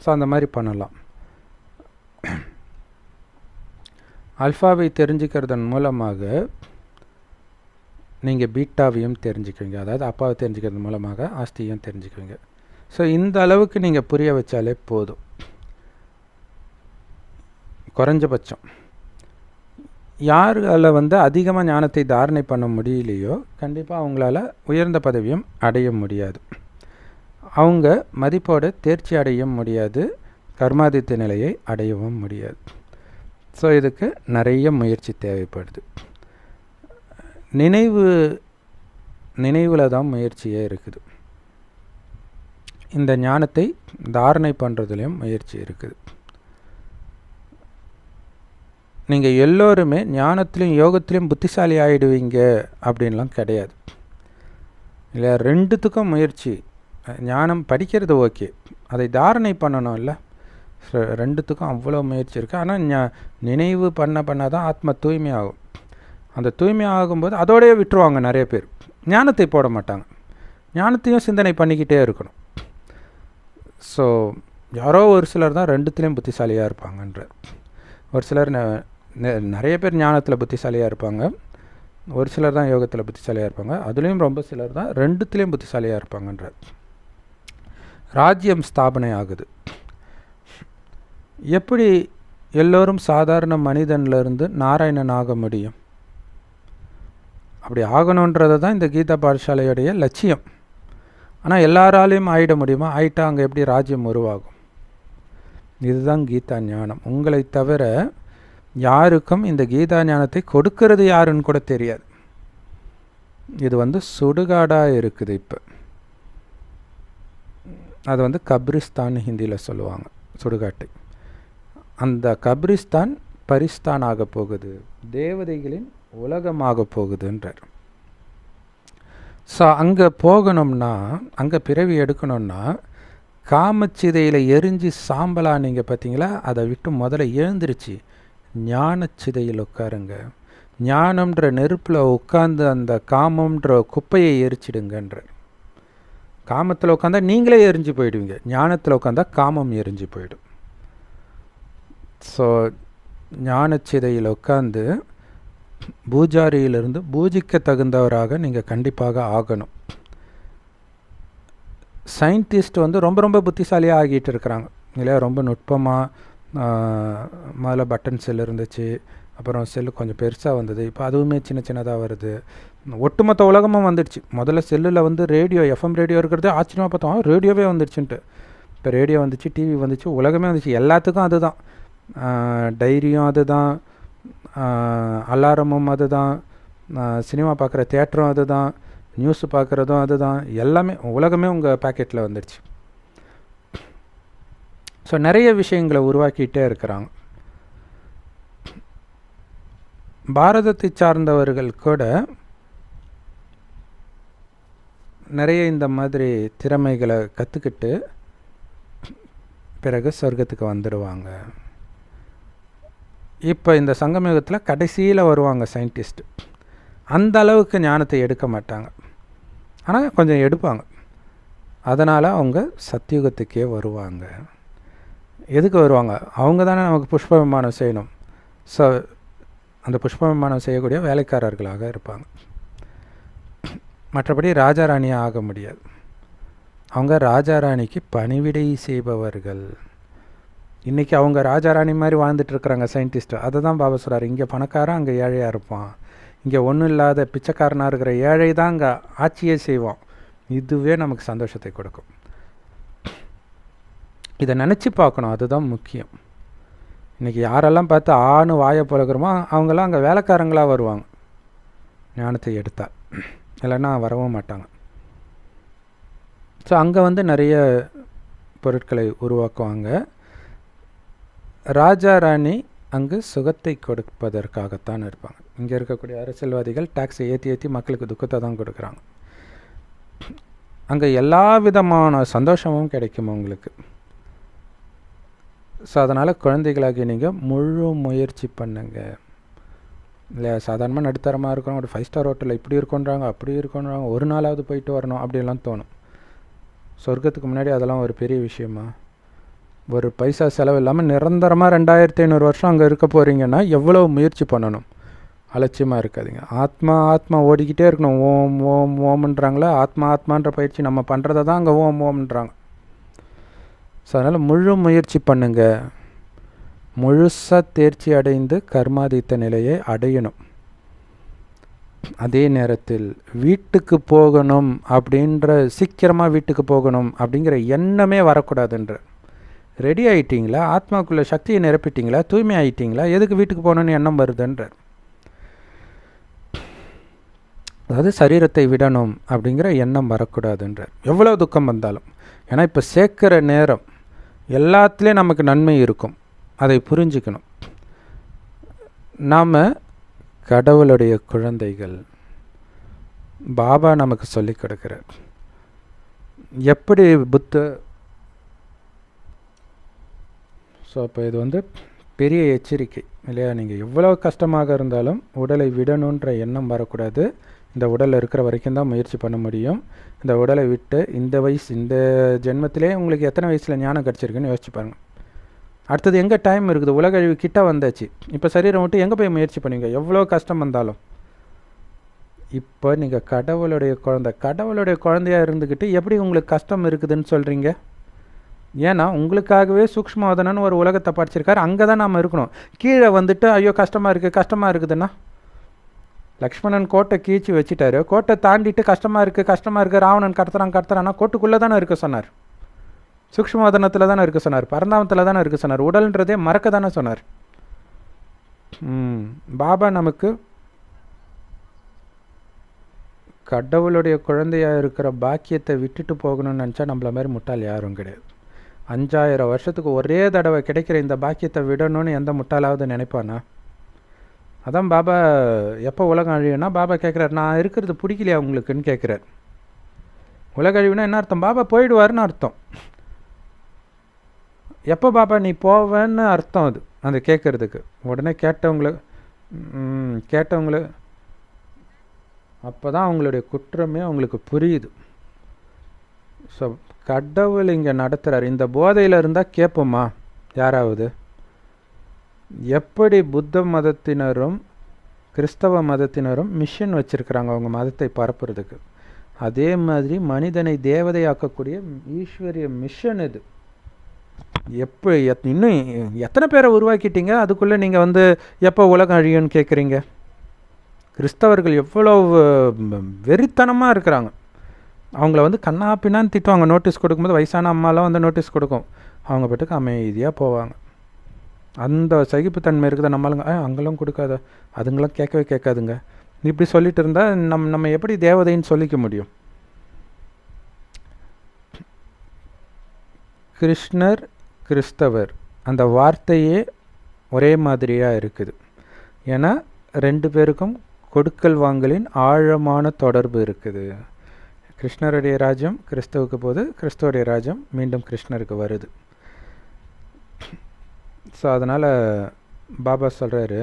Speaker 1: ஸோ அந்த மாதிரி பண்ணலாம். அல்ஃபாவை தெரிஞ்சுக்கிறதன் மூலமாக நீங்கள் பீட்டாவையும் தெரிஞ்சுக்குவீங்க, அதாவது அப்பாவை தெரிஞ்சுக்கிறது மூலமாக ஆஸ்தியும் தெரிஞ்சுக்குவீங்க. ஸோ இந்த அளவுக்கு நீங்கள் புரிய வச்சாலே போதும். குறைஞ்சபட்சம் யாரால் அதிகமாக ஞானத்தை தாரணை பண்ண முடியலையோ கண்டிப்பாக அவங்களால உயர்ந்த பதவியும் அடைய முடியாது. அவங்க மதிப்போடு தேர்ச்சி அடையவும் முடியாது, கர்மாதித்த நிலையை அடையவும் முடியாது. ஸோ இதுக்கு நிறைய முயற்சி தேவைப்படுது. நினைவில் தான் முயற்சியே இருக்குது. இந்த ஞானத்தை தாரணை பண்ணுறதுலேயும் முயற்சி இருக்குது. நீங்கள் எல்லோருமே ஞானத்திலையும் யோகத்திலையும் புத்திசாலி ஆகிடுவீங்க அப்படின்லாம் கிடையாது இல்லை. ரெண்டுத்துக்கும் முயற்சி. ஞானம் படிக்கிறது ஓகே, அதை தாரணை பண்ணணும் இல்லை. ரெண்டுத்துக்கும் அவ்வளோ முயற்சி இருக்குது. ஆனால் நினைவு பண்ண தான் ஆத்மா தூய்மை ஆகும். அந்த தூய்மை ஆகும்போது அதோடய விட்டுருவாங்க நிறைய பேர். ஞானத்தை போட மாட்டாங்க, ஞானத்தையும் சிந்தனை பண்ணிக்கிட்டே இருக்கணும். ஸோ யாரோ ஒரு சிலர் தான் ரெண்டுத்துலேயும் புத்திசாலியாக இருப்பாங்கன்ற. ஒரு சிலர் நிறைய பேர் ஞானத்தில் புத்திசாலியாக இருப்பாங்க, ஒரு சிலர் தான் யோகத்தில் புத்திசாலியாக இருப்பாங்க, அதுலேயும் ரொம்ப சிலர் தான் ரெண்டுத்துலேயும் புத்திசாலியாக இருப்பாங்கன்ற. ராஜ்யம் ஸ்தாபனை ஆகுது. எப்படி எல்லோரும் சாதாரண மனிதன்லேருந்து நாராயணன் ஆக முடியும்? அப்படி ஆகணுன்றது தான் இந்த கீதா பாடசாலையுடைய லட்சியம். ஆனால் எல்லாராலையும் ஆகிட முடியுமா? ஆயிட்டா அங்கே எப்படி ராஜ்யம் உருவாகும்? இதுதான் கீதா ஞானம். உங்களை தவிர யாருக்கும் இந்த கீதா ஞானத்தை கொடுக்கறது யாருன்னு கூட தெரியாது. இது சுடுகாடாக இருக்குது. இப்போ அது கப்ரிஸ்தான் ஹிந்தியில் சொல்லுவாங்க, சுடுகாட்டை. அந்த கப்ரிஸ்தான் பரிஸ்தான் ஆக போகுது, தேவதைகளின் உலகமாக போகுதுன்றார். ஸோ அங்கே போகணும்னா, அங்கே பிறவி எடுக்கணும்னா காமச்சிதையில் எரிஞ்சு சாம்பலாக நீங்கள் பார்த்தீங்களா, அதை விட்டு முதல்ல எழுந்திருச்சு ஞானச்சிதையில் உட்காருங்க. ஞானம்ன்ற நெருப்பில் உட்காந்து அந்த காமம்ன்ற குப்பையை எரிச்சிடுங்கன்ற. காமத்தில் உட்காந்தா நீங்களே எரிஞ்சு போயிடுவீங்க, ஞானத்தில் உட்காந்தா காமம் எரிஞ்சு போயிடும். ஸோ ஞானச்சிதையில் உட்காந்து பூஜாரியிலிருந்து பூஜிக்க தகுந்தவராக நீங்கள் கண்டிப்பாக ஆகணும். சயின்டிஸ்ட் ரொம்ப ரொம்ப புத்திசாலியாக ஆகிட்டு இருக்கிறாங்க இல்லையா? ரொம்ப நுட்பமாக முதல்ல பட்டன் செல் இருந்துச்சு, அப்புறம் செல்லு கொஞ்சம் பெருசாக வந்தது, இப்போ அதுவுமே சின்ன சின்னதாக வருது. ஒட்டுமொத்த உலகமும் வந்துடுச்சு. முதல்ல செல்லில் ரேடியோ, எஃப்எம் ரேடியோ இருக்கிறது ஆச்சரியமாக பார்த்தோம், ரேடியோவே வந்துடுச்சுன்ட்டு. இப்போ ரேடியோ வந்துச்சு, டிவி வந்துச்சு, உலகமே வந்துச்சு. எல்லாத்துக்கும் அதுதான். டைரியும் அதுதான், அலாரமும் அதுதான், சினிமா பார்க்குற தியேட்டரும் அதுதான், நியூஸு பார்க்குறதும் அதுதான். எல்லாமே உலகமே உங்கள் பேக்கெட்டில் வந்துடுச்சு. ஸோ நிறைய விஷயங்களை உருவாக்கிட்டே இருக்கிறாங்க. பாரதத்தை சார்ந்தவர்கள் கூட நிறைய இந்த மாதிரி திறமைகளை கற்றுக்கிட்டு பிறகு சொர்க்கத்துக்கு வந்துடுவாங்க இப்போ இந்த சங்கமயுகத்தில் கடைசியில் வருவாங்க சயின்டிஸ்ட்டு. அந்த அளவுக்கு ஞானத்தை எடுக்க மாட்டாங்க, ஆனால் கொஞ்சம் எடுப்பாங்க. அதனால் அவங்க சத்தியுகத்துக்கே வருவாங்க. எதுக்கு வருவாங்க? அவங்க தானே நமக்கு புஷ்ப விமானம் செய்யணும். ஸோ அந்த புஷ்ப விமானம் செய்யக்கூடிய வேலைக்காரர்களாக இருப்பாங்க. மற்றபடி ராஜாராணியாக ஆக முடியாது. அவங்க ராஜாராணிக்கு பணிவிடை செய்பவர்கள். இன்றைக்கி அவங்க ராஜாராணி மாதிரி வாழ்ந்துட்டுருக்குறாங்க சயின்டிஸ்ட்டு. அதை தான் பாபா சொல்கிறார், இங்கே பணக்காரன் அங்கே ஏழையாக இருப்பான், இங்கே ஒன்றும் இல்லாத பிச்சைக்காரனாக இருக்கிற ஏழை தான் அங்கே ஆட்சியே செய்வோம். இதுவே நமக்கு சந்தோஷத்தை கொடுக்கும். இதை நினச்சி பார்க்கணும், அதுதான் முக்கியம். இன்றைக்கி யாரெல்லாம் பார்த்து ஆணு வாயை பழகிறோமோ அவங்கெல்லாம் அங்கே வேலைக்காரங்களாக வருவாங்க ஞானத்தை எடுத்தால், இல்லைன்னா வரவும் மாட்டாங்க. ஸோ அங்கே நிறைய பொருட்களை உருவாக்குவாங்க. ராஜா ராணி அங்கு சுகத்தை கொடுப்பதற்காகத்தான் இருப்பாங்க. இங்கே இருக்கக்கூடிய அரசியல்வாதிகள் டாக்ஸை ஏற்றி மக்களுக்கு துக்கத்தை தான் கொடுக்குறாங்க. அங்கே எல்லா விதமான சந்தோஷமும் கிடைக்கும் உங்களுக்கு. ஸோ அதனால் குழந்தைகளாகி நீங்கள் முழு முயற்சி பண்ணுங்க. இல்லை சாதாரணமாக நடுத்தரமாக இருக்கணும், ஒரு 5 ஸ்டார் ஹோட்டலில் இப்படி இருக்குன்றாங்க அப்படி இருக்குன்றாங்க, ஒரு நாளாவது போயிட்டு வரணும் அப்படிலாம் தோணும். சொர்க்கத்துக்கு முன்னாடி அதெல்லாம் ஒரு பெரிய விஷயமா? ஒரு பைசா செலவு இல்லாமல் நிரந்தரமாக 2500 வருஷம் அங்கே இருக்க போகிறீங்கன்னா எவ்வளோ முயற்சி பண்ணணும். அலட்சியமாக இருக்காதிங்க. ஆத்மா ஓடிக்கிட்டே இருக்கணும். ஓம் ஓம் ஓம்ன்றாங்களே, ஆத்மான்ற பயிற்சி நம்ம பண்ணுறதை தான் அங்கே ஓம் ஓம்ன்றாங்க. ஸோ அதனால் முழு முயற்சி பண்ணுங்க. முழுசாக தேர்ச்சி அடைந்து கர்மாதித்த நிலையை அடையணும். அதே நேரத்தில் வீட்டுக்கு போகணும் அப்படின்ற, சீக்கிரமாக வீட்டுக்கு போகணும் அப்படிங்கிற எண்ணமே வரக்கூடாதுன்ற. ரெடி ஆகிட்டிங்களா? ஆத்மாக்குள்ளே சக்தியை நிரப்பிட்டீங்களா? தூய்மை ஆகிட்டிங்களா? எதுக்கு வீட்டுக்கு போகணுன்னு எண்ணம் வருதுன்ற. அதாவது சரீரத்தை விடணும் அப்படிங்கிற எண்ணம் வரக்கூடாதுன்ற. எவ்வளோ துக்கம் வந்தாலும். ஏன்னா இப்போ சேர்க்குற நேரம் எல்லாத்துலேயும் நமக்கு நன்மை இருக்கும், அதை புரிஞ்சுக்கணும். நாம் கடவுளுடைய குழந்தைகள். பாபா நமக்கு சொல்லிக் கொடுக்கிறார் எப்படி ஸோ இப்போ இது பெரிய எச்சரிக்கை இல்லையா? நீங்கள் எவ்வளோ கஷ்டமாக இருந்தாலும் உடலை விடணுன்ற எண்ணம் வரக்கூடாது. இந்த உடலில் இருக்கிற வரைக்கும் தான் முயற்சி பண்ண முடியும். இந்த உடலை விட்டு இந்த ஜென்மத்திலே உங்களுக்கு எத்தனை வயசில் ஞானம் கிடச்சிருக்குன்னு யோசிச்சு பாருங்கள். அடுத்தது எங்கே டைம் இருக்குது? உலக அழிவு கிட்ட வந்தாச்சு. இப்போ சரீரம் விட்டு எங்கே போய் முயற்சி பண்ணுவீங்க? எவ்வளோ கஷ்டம் வந்தாலும். இப்போ நீங்கள் கடவுளுடைய குழந்தையாக இருந்துக்கிட்டு எப்படி உங்களுக்கு கஷ்டம் இருக்குதுன்னு சொல்கிறீங்க? ஏன்னா உங்களுக்காகவே சூக்ஷ்மவதனன்னு ஒரு உலகத்தை படிச்சிருக்காரு, அங்கே தான் நாம் இருக்கணும். கீழே ஐயோ கஷ்டமாக இருக்குதுன்னா, லக்ஷ்மணன் கோட்டை கீழ்ச்சி வச்சுட்டாரு, கோட்டை தாண்டிட்டு கஷ்டமாக இருக்குது ராவணன் கடத்துறான்னா கோட்டுக்குள்ளே தானே இருக்க சொன்னார். சூக்ஷ்மவதனத்தில் தானே இருக்க சொன்னார், பரந்தாமத்தில் தானே இருக்க சொன்னார், உடல்ன்றதே மறக்க தானே சொன்னார். பாபா நமக்கு கடவுளுடைய குழந்தையாக இருக்கிற பாக்கியத்தை விட்டுட்டு போகணும்னு நினச்சா நம்மள மாதிரி முட்டாள் யாரும் கிடையாது. 5000 வருஷத்துக்கு ஒரே தடவை கிடைக்கிற இந்த பாக்கியத்தை விடணும்னு எந்த முட்டாளாவது நினைப்பானா? அதான் பாபா எப்போ உலகம் அழிவுனா பாபா கேட்குறாரு, நான் இருக்கிறது பிடிக்கலையா உங்களுக்குன்னு கேட்குறாரு. உலக அழிவுனா என்ன அர்த்தம்? பாபா போயிடுவாருன்னு அர்த்தம். எப்போ பாபா நீ போவேன்னு அர்த்தம். அது அந்த கேட்குறதுக்கு உடனே கேட்டவங்கள அப்போ தான் அவங்களுடைய குற்றமே அவங்களுக்கு புரியுது. ஸோ கடவுள் இங்கே நடத்துகிறார். இந்த போதையில் இருந்தால் கேட்போமா யாராவது? எப்படி புத்த மதத்தினரும் கிறிஸ்தவ மதத்தினரும் மிஷன் வச்சுருக்கிறாங்க அவங்க மதத்தை பரப்புறதுக்கு, அதே மாதிரி மனிதனை தேவதையாக்கக்கூடிய ஈஸ்வரிய மிஷன் இது. இன்னும் எத்தனை பேரை உருவாக்கிட்டீங்க, அதுக்குள்ளே நீங்கள் எப்போ உலகம் அழியும்னு கேட்குறீங்க? கிறிஸ்தவர்கள் எவ்வளோ வெறித்தனமாக இருக்கிறாங்க. அவங்கள கண்ணாப்பின்னான்னு திட்டுவாங்க. நோட்டீஸ் கொடுக்கும்போது வயசான அம்மாலாம் நோட்டீஸ் கொடுக்கும், அவங்க பாட்டுக்கு அமைதியாக போவாங்க. அந்த சகிப்புத்தன்மை இருக்குது நம்மளுங்க. அங்கெல்லாம் கொடுக்காத, அதுங்களாம் கேட்கவே கேட்காதுங்க. இப்படி சொல்லிட்டு இருந்தால் நம்ம எப்படி தேவதைன்னு சொல்லிக்க முடியும்? கிருஷ்ணர் கிறிஸ்தவர் அந்த வார்த்தையே ஒரே மாதிரியாக இருக்குது. ஏன்னா 2 பேருக்கும் கொடுக்கல் வாங்கலின் ஆழமான தொடர்பு இருக்குது. கிருஷ்ணருடைய ராஜ்யம் கிறிஸ்தவுக்கு போகுது, கிறிஸ்தவருடைய ராஜ்யம் மீண்டும் கிருஷ்ணருக்கு வருது. ஸோ அதனால் பாபா சொல்கிறாரு,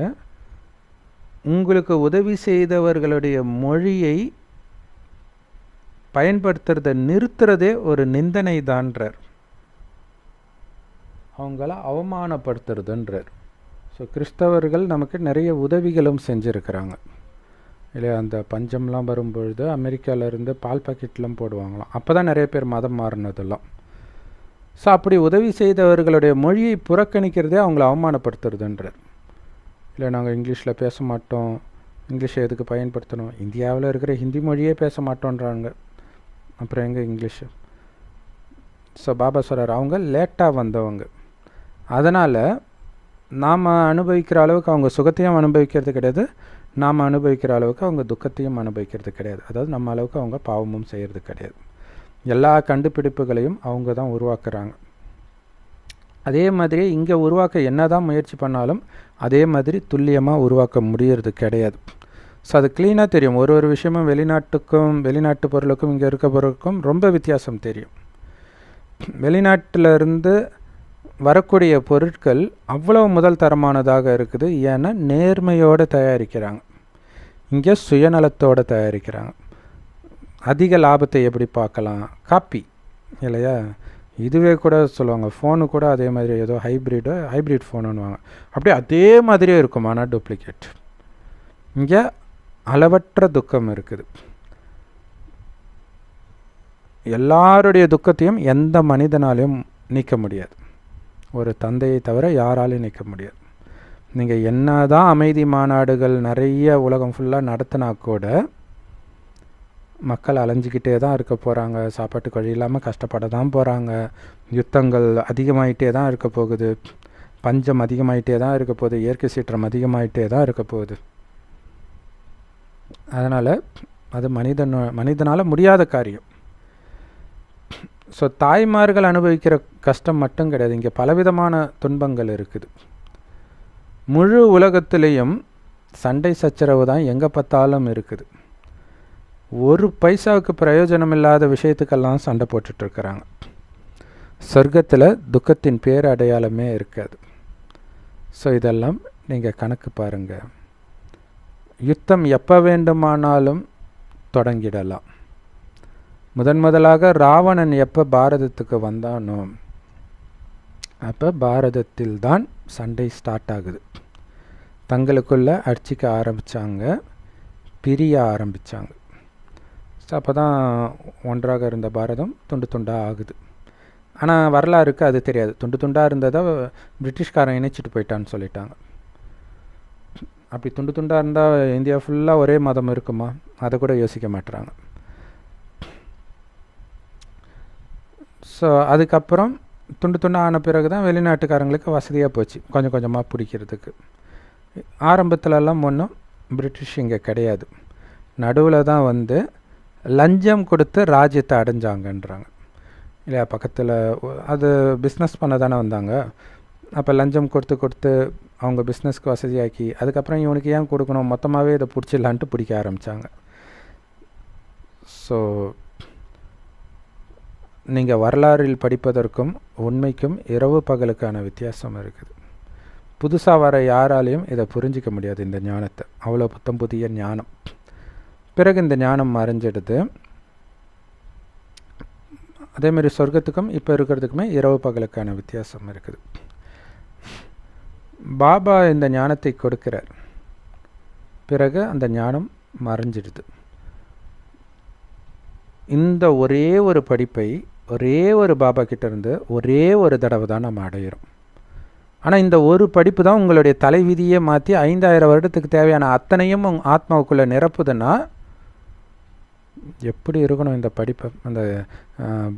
Speaker 1: உங்களுக்கு உதவி செய்தவர்களுடைய மொழியை பயன்படுத்துறதை நிறுத்துறதே ஒரு நிந்தனை தான்றார், அவங்கள அவமானப்படுத்துறதுன்றார். ஸோ கிறிஸ்தவர்கள் நமக்கு நிறைய உதவிகளும் செஞ்சுருக்கிறாங்க இல்லையா. அந்த பஞ்சம்லாம் வரும்பொழுது அமெரிக்காவிலேருந்து பால் பாக்கெட்லாம் போடுவாங்களாம், அப்போ தான் நிறைய பேர் மதம் மாறினதெல்லாம். ஸோ அப்படி உதவி செய்தவர்களுடைய மொழியை புறக்கணிக்கிறதே அவங்கள அவமானப்படுத்துறதுன்றார். இல்லை நாங்கள் இங்கிலீஷில் பேச மாட்டோம், இங்கிலீஷை எதுக்கு பயன்படுத்தணும், இந்தியாவில் இருக்கிற ஹிந்தி மொழியே பேச மாட்டோன்றாங்க, அப்புறம் எங்கே இங்கிலீஷு. ஸோ பாபா சொல்கிறார், அவங்க லேட்டாக வந்தவங்க, அதனால் நாம் அனுபவிக்கிற அளவுக்கு அவங்க சுகத்தையும் அனுபவிக்கிறது கிடையாது, நாம் அனுபவிக்கிற அளவுக்கு அவங்க துக்கத்தையும் அனுபவிக்கிறது கிடையாது. அதாவது நம்ம அளவுக்கு அவங்க பாவமும் செய்கிறது கிடையாது. எல்லா கண்டுபிடிப்புகளையும் அவங்க தான் உருவாக்குறாங்க. அதே மாதிரி இங்கே உருவாக்க என்ன தான் முயற்சி பண்ணாலும் அதே மாதிரி துல்லியமாக உருவாக்க முடியறது கிடையாது. ஸோ அது க்ளீனாக தெரியும். ஒரு ஒரு விஷயமும் வெளிநாட்டுக்கும் வெளிநாட்டு பொருளுக்கும் இங்கே இருக்க பொருளுக்கும் ரொம்ப வித்தியாசம் தெரியும். வெளிநாட்டிலிருந்து வரக்கூடிய பொருட்கள் அவ்வளோ முதல் தரமானதாக இருக்குது, ஏன்னா நேர்மையோடு தயாரிக்கிறாங்க. இங்கே சுயநலத்தோடு தயாரிக்கிறாங்க. அதிக லாபத்தை எப்படி பார்க்கலாம், காப்பி இல்லையா. இதுவே கூட சொல்லுவாங்க, ஃபோனு கூட அதே மாதிரி ஏதோ ஹைப்ரிட் ஃபோனுன்னுவாங்க, அப்படியே அதே மாதிரியே இருக்கும், ஆனால் டூப்ளிகேட். இங்கே அளவற்ற துக்கம் இருக்குது. எல்லாருடைய துக்கத்தையும் எந்த மனிதனாலையும் நீக்க முடியாது, ஒரு தந்தையை தவிர யாராலையும் நீக்க முடியாது. நீங்கள் என்ன தான் அமைதி மாநாடுகள் நிறைய உலகம் ஃபுல்லாக நடத்தினா கூட மக்கள் அலைஞ்சிக்கிட்டே தான் இருக்க போகிறாங்க, சாப்பாட்டுக்கு வழி இல்லாமல் கஷ்டப்பட தான் போகிறாங்க, யுத்தங்கள் அதிகமாகிட்டே தான் இருக்க போகுது, பஞ்சம் அதிகமாகிட்டே தான் இருக்க போகுது, இயற்கை சீற்றம் அதிகமாகிட்டே தான் இருக்க போகுது. அதனால் அது மனிதனால் முடியாத காரியம். ஸோ தாய்மார்கள் அனுபவிக்கிற கஷ்டம் மட்டும் கிடையாது, இங்கே பலவிதமான துன்பங்கள் இருக்குது. முழு உலகத்திலேயும் சண்டை சச்சரவு தான் எங்கே பார்த்தாலும் இருக்குது. ஒரு பைசாவுக்கு பிரயோஜனம் இல்லாத விஷயத்துக்கெல்லாம் சண்டை போட்டுட்ருக்கிறாங்க. சொர்க்கத்தில் துக்கத்தின் பேர் அடையாளமே இருக்காது. ஸோ இதெல்லாம் நீங்கள் கணக்கு பாருங்கள். யுத்தம் எப்போ வேண்டுமானாலும் தொடங்கிடலாம். முதலாக ராவணன் எப்போ பாரதத்துக்கு வந்தானோ அப்போ பாரதத்தில் தான் சண்டை ஸ்டார்ட் ஆகுது. தங்களுக்குள்ளே அடிச்சிக்க ஆரம்பித்தாங்க, பிரிய ஆரம்பித்தாங்க. ஸோ அப்போ தான் ஒன்றாக இருந்த பாரதம் துண்டு துண்டாக ஆகுது. ஆனால் வரலாறுக்கு அது தெரியாது. துண்டு துண்டாக இருந்ததை பிரிட்டிஷ்காரன் இணைச்சிட்டு போயிட்டான்னு சொல்லிட்டாங்க. அப்படி துண்டு துண்டாக இருந்தால் இந்தியா ஃபுல்லாக ஒரே மதம் இருக்குமா, அதை கூட யோசிக்க மாட்டுறாங்க. ஸோ அதுக்கப்புறம் துண்டு துண்டாக ஆன பிறகு தான் வெளிநாட்டுக்காரங்களுக்கு வசதியாக போச்சு கொஞ்சம் கொஞ்சமாக பிடிக்கிறதுக்கு. ஆரம்பத்துலலாம் ஒன்றும் பிரிட்டிஷ் இங்கே கிடையாது. நடுவில் தான் வந்து லஞ்சம் கொடுத்து ராஜ்யத்தை அடைஞ்சாங்கன்றாங்க இல்லையா. பக்கத்தில் அது பிஸ்னஸ் பண்ண தானே வந்தாங்க. அப்போ லஞ்சம் கொடுத்து அவங்க பிஸ்னஸ்க்கு வசதியாக்கி அதுக்கப்புறம் இவனுக்கு ஏன் கொடுக்கணும், மொத்தமாகவே இதை பிடிச்சிடலான்ட்டு பிடிக்க ஆரம்பித்தாங்க. ஸோ நீங்கள் வரலாறில் படிப்பதற்கும் உண்மைக்கும் இரவு பகலுக்கான வித்தியாசம் இருக்குது. புதுசாக வர யாராலையும் இதை புரிஞ்சிக்க முடியாது, இந்த ஞானத்தை. அவ்வளோ புத்தம் புதிய ஞானம். பிறகு இந்த ஞானம் மறைஞ்சிடுது. அதேமாதிரி சொர்க்கத்துக்கும் இப்போ இருக்கிறதுக்குமே இரவு பகலுக்கான வித்தியாசம் இருக்குது. பாபா இந்த ஞானத்தை கொடுக்கிறார், பிறகு அந்த ஞானம் மறைஞ்சிடுது. இந்த ஒரே ஒரு படிப்பை ஒரே ஒரு பாபா கிட்டேருந்து ஒரே ஒரு தடவை தான் நம்ம அடையிறோம். ஆனால் இந்த ஒரு படிப்பு தான் உங்களுடைய தலைவிதியை மாற்றி 5000 வருடத்துக்கு தேவையான அத்தனையும் ஆத்மாவுக்குள்ளே நிரப்புதுன்னா எப்படி இருக்கணும் இந்த படிப்பை. அந்த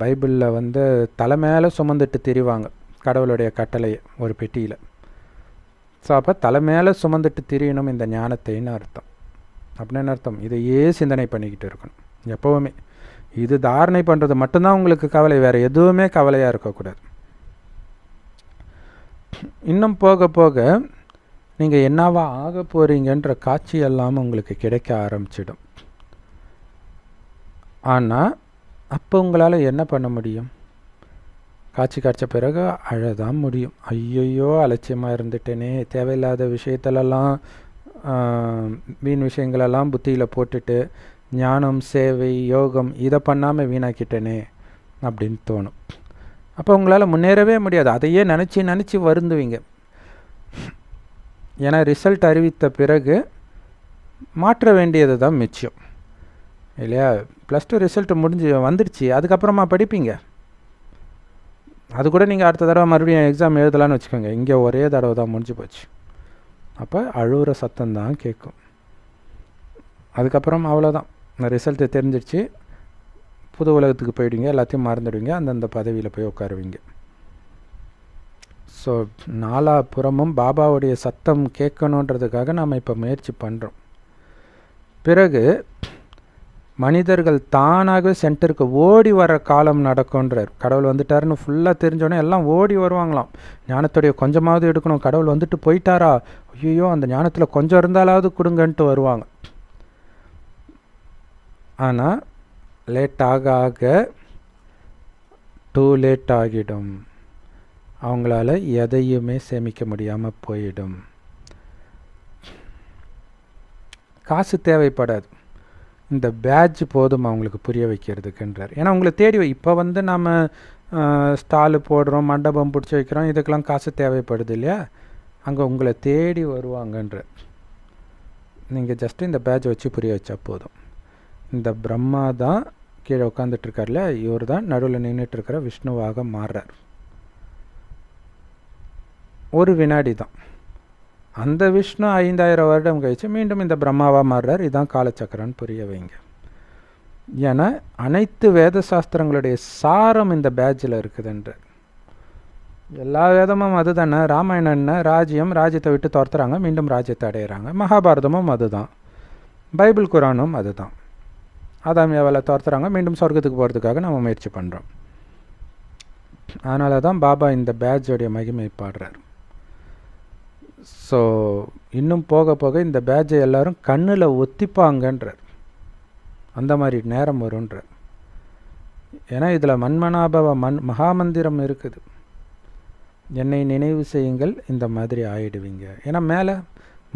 Speaker 1: பைபிளில் வந்து தலை மேலே சுமந்துட்டு திரிவாங்க கடவுளுடைய கட்டளையை ஒரு பெட்டியில். ஸோ அப்போ தலை மேலே சுமந்துட்டு திரியணும் இந்த ஞானத்தைன்னு அர்த்தம். அப்படின்னு அர்த்தம் இதையே சிந்தனை பண்ணிக்கிட்டு இருக்கணும் எப்போவுமே. இது தாரணை பண்ணுறது மட்டும்தான் உங்களுக்கு கவலை, வேறு எதுவுமே கவலையாக இருக்கக்கூடாது. இன்னும் போக போக நீங்கள் என்னவா ஆக போகிறீங்கன்ற காட்சி எல்லாம் உங்களுக்கு கிடைக்க ஆரம்பிச்சிடும். ஆனால் அப்போ உங்களால் என்ன பண்ண முடியும்? காட்சி காய்ச்ச பிறகு அழதான் முடியும். ஐயையோ அலட்சியமாக இருந்துட்டேனே, தேவையில்லாத விஷயத்திலெல்லாம் வீண் விஷயங்களெல்லாம் புத்தியில் போட்டுட்டு ஞானம், சேவை, யோகம் இதை பண்ணாமல் வீணாக்கிட்டேனே அப்படின்னு தோணும். அப்போ உங்களால் முன்னேறவே முடியாது. அதையே நினச்சி வருந்துவீங்க. ஏன்னா ரிசல்ட் அறிவித்த பிறகு மாற்ற வேண்டியது தான் மிச்சம் இல்லையா? +2 ரிசல்ட் வந்துடுச்சு, அதுக்கப்புறமா படிப்பீங்க. அது கூட நீங்கள் அடுத்த தடவை மறுபடியும் எக்ஸாம் எழுதலான்னு வச்சுக்கோங்க. இங்கே ஒரே தடவை தான் முடிஞ்சு போச்சு. அப்போ அழுகிற சத்தம்தான் கேட்கும். அதுக்கப்புறம் அவ்வளோதான், ரிசல்ட்டு தெரிஞ்சிடுச்சு, புது உலகத்துக்கு போயிடுவீங்க, எல்லாத்தையும் மறந்துடுவீங்க, அந்தந்த பதவியில் போய் உட்காருவீங்க. ஸோ நாலாபுறமும் பாபாவுடைய சத்தம் கேட்கணுன்றதுக்காக நாம் இப்போ முயற்சி பண்ணுறோம். பிறகு மனிதர்கள் தானாகவே சென்டருக்கு ஓடி வர காலம் நடக்கும்ன்றார். கடவுள் வந்துட்டாருன்னு ஃபுல்லாக தெரிஞ்சோடனே எல்லாம் ஓடி வருவாங்களாம். ஞானத்துடைய கொஞ்சமாவது எடுக்கணும், கடவுள் வந்துட்டு போயிட்டாரா, ஐயோ அந்த ஞானத்தில் கொஞ்சம் இருந்தாலாவது கொடுங்கன்ட்டு வருவாங்க. ஆனால் லேட் ஆக டூ லேட் ஆகிடும். அவங்களால எதையுமே சேமிக்க முடியாமல் போயிடும். காசு தேவைப்படாது, இந்த பேட்ஜ் போதும் அவங்களுக்கு புரிய வைக்கிறதுக்குன்றார். ஏன்னா உங்களை தேடி இப்போ நம்ம ஸ்டாலு போடுறோம், மண்டபம் பிடிச்சி வைக்கிறோம், இதுக்கெல்லாம் காசு தேவைப்படுது இல்லையா? அங்கே உங்களை தேடி வருவாங்கன்றார். நீங்கள் ஜஸ்ட்டு இந்த பேட்ஜ் வச்சு புரிய வச்சா போதும். இந்த பிரம்மா தான் கீழே உட்காந்துட்ருக்கார்ல, இவர் தான் நடுவில் நின்றுட்டுருக்கிற விஷ்ணுவாக மாறுறார். ஒரு வினாடி தான். அந்த விஷ்ணு 5000 வருடம் கழிச்சு மீண்டும் இந்த பிரம்மாவாக மாறுறார். இதுதான் காலச்சக்கரன்னு புரிய வைங்க. ஏன்னா அனைத்து வேத சாஸ்திரங்களுடைய சாரம் இந்த பேட்சில் இருக்குதுன்ற. எல்லா வேதமும் அது தானே. ராமாயணம் என்ன, ராஜ்யம், ராஜ்யத்தை விட்டு துரத்துறாங்க, மீண்டும் ராஜ்யத்தை அடையிறாங்க. மகாபாரதமும் அதுதான், பைபிள் குரானும் அதுதான். ஆதாம் ஏவாளை துரத்துறாங்க, மீண்டும் சொர்க்கத்துக்கு போகிறதுக்காக நம்ம முயற்சி பண்ணுறோம். அதனால தான் பாபா இந்த பேட்ஜோடைய மகிமை பாடுறார். ஸோ இன்னும் போக போக இந்த பேட்ஜை எல்லோரும் கண்ணில் ஒத்திப்பாங்கன்றார். அந்த மாதிரி நேரம் வரும்ன்றார். ஏன்னா இதில் மன்மனாபவ மகாமந்திரம் இருக்குது. என்னை நினைவு செய்யுங்கள், இந்த மாதிரி ஆயிடுவீங்க. ஏன்னா மேலே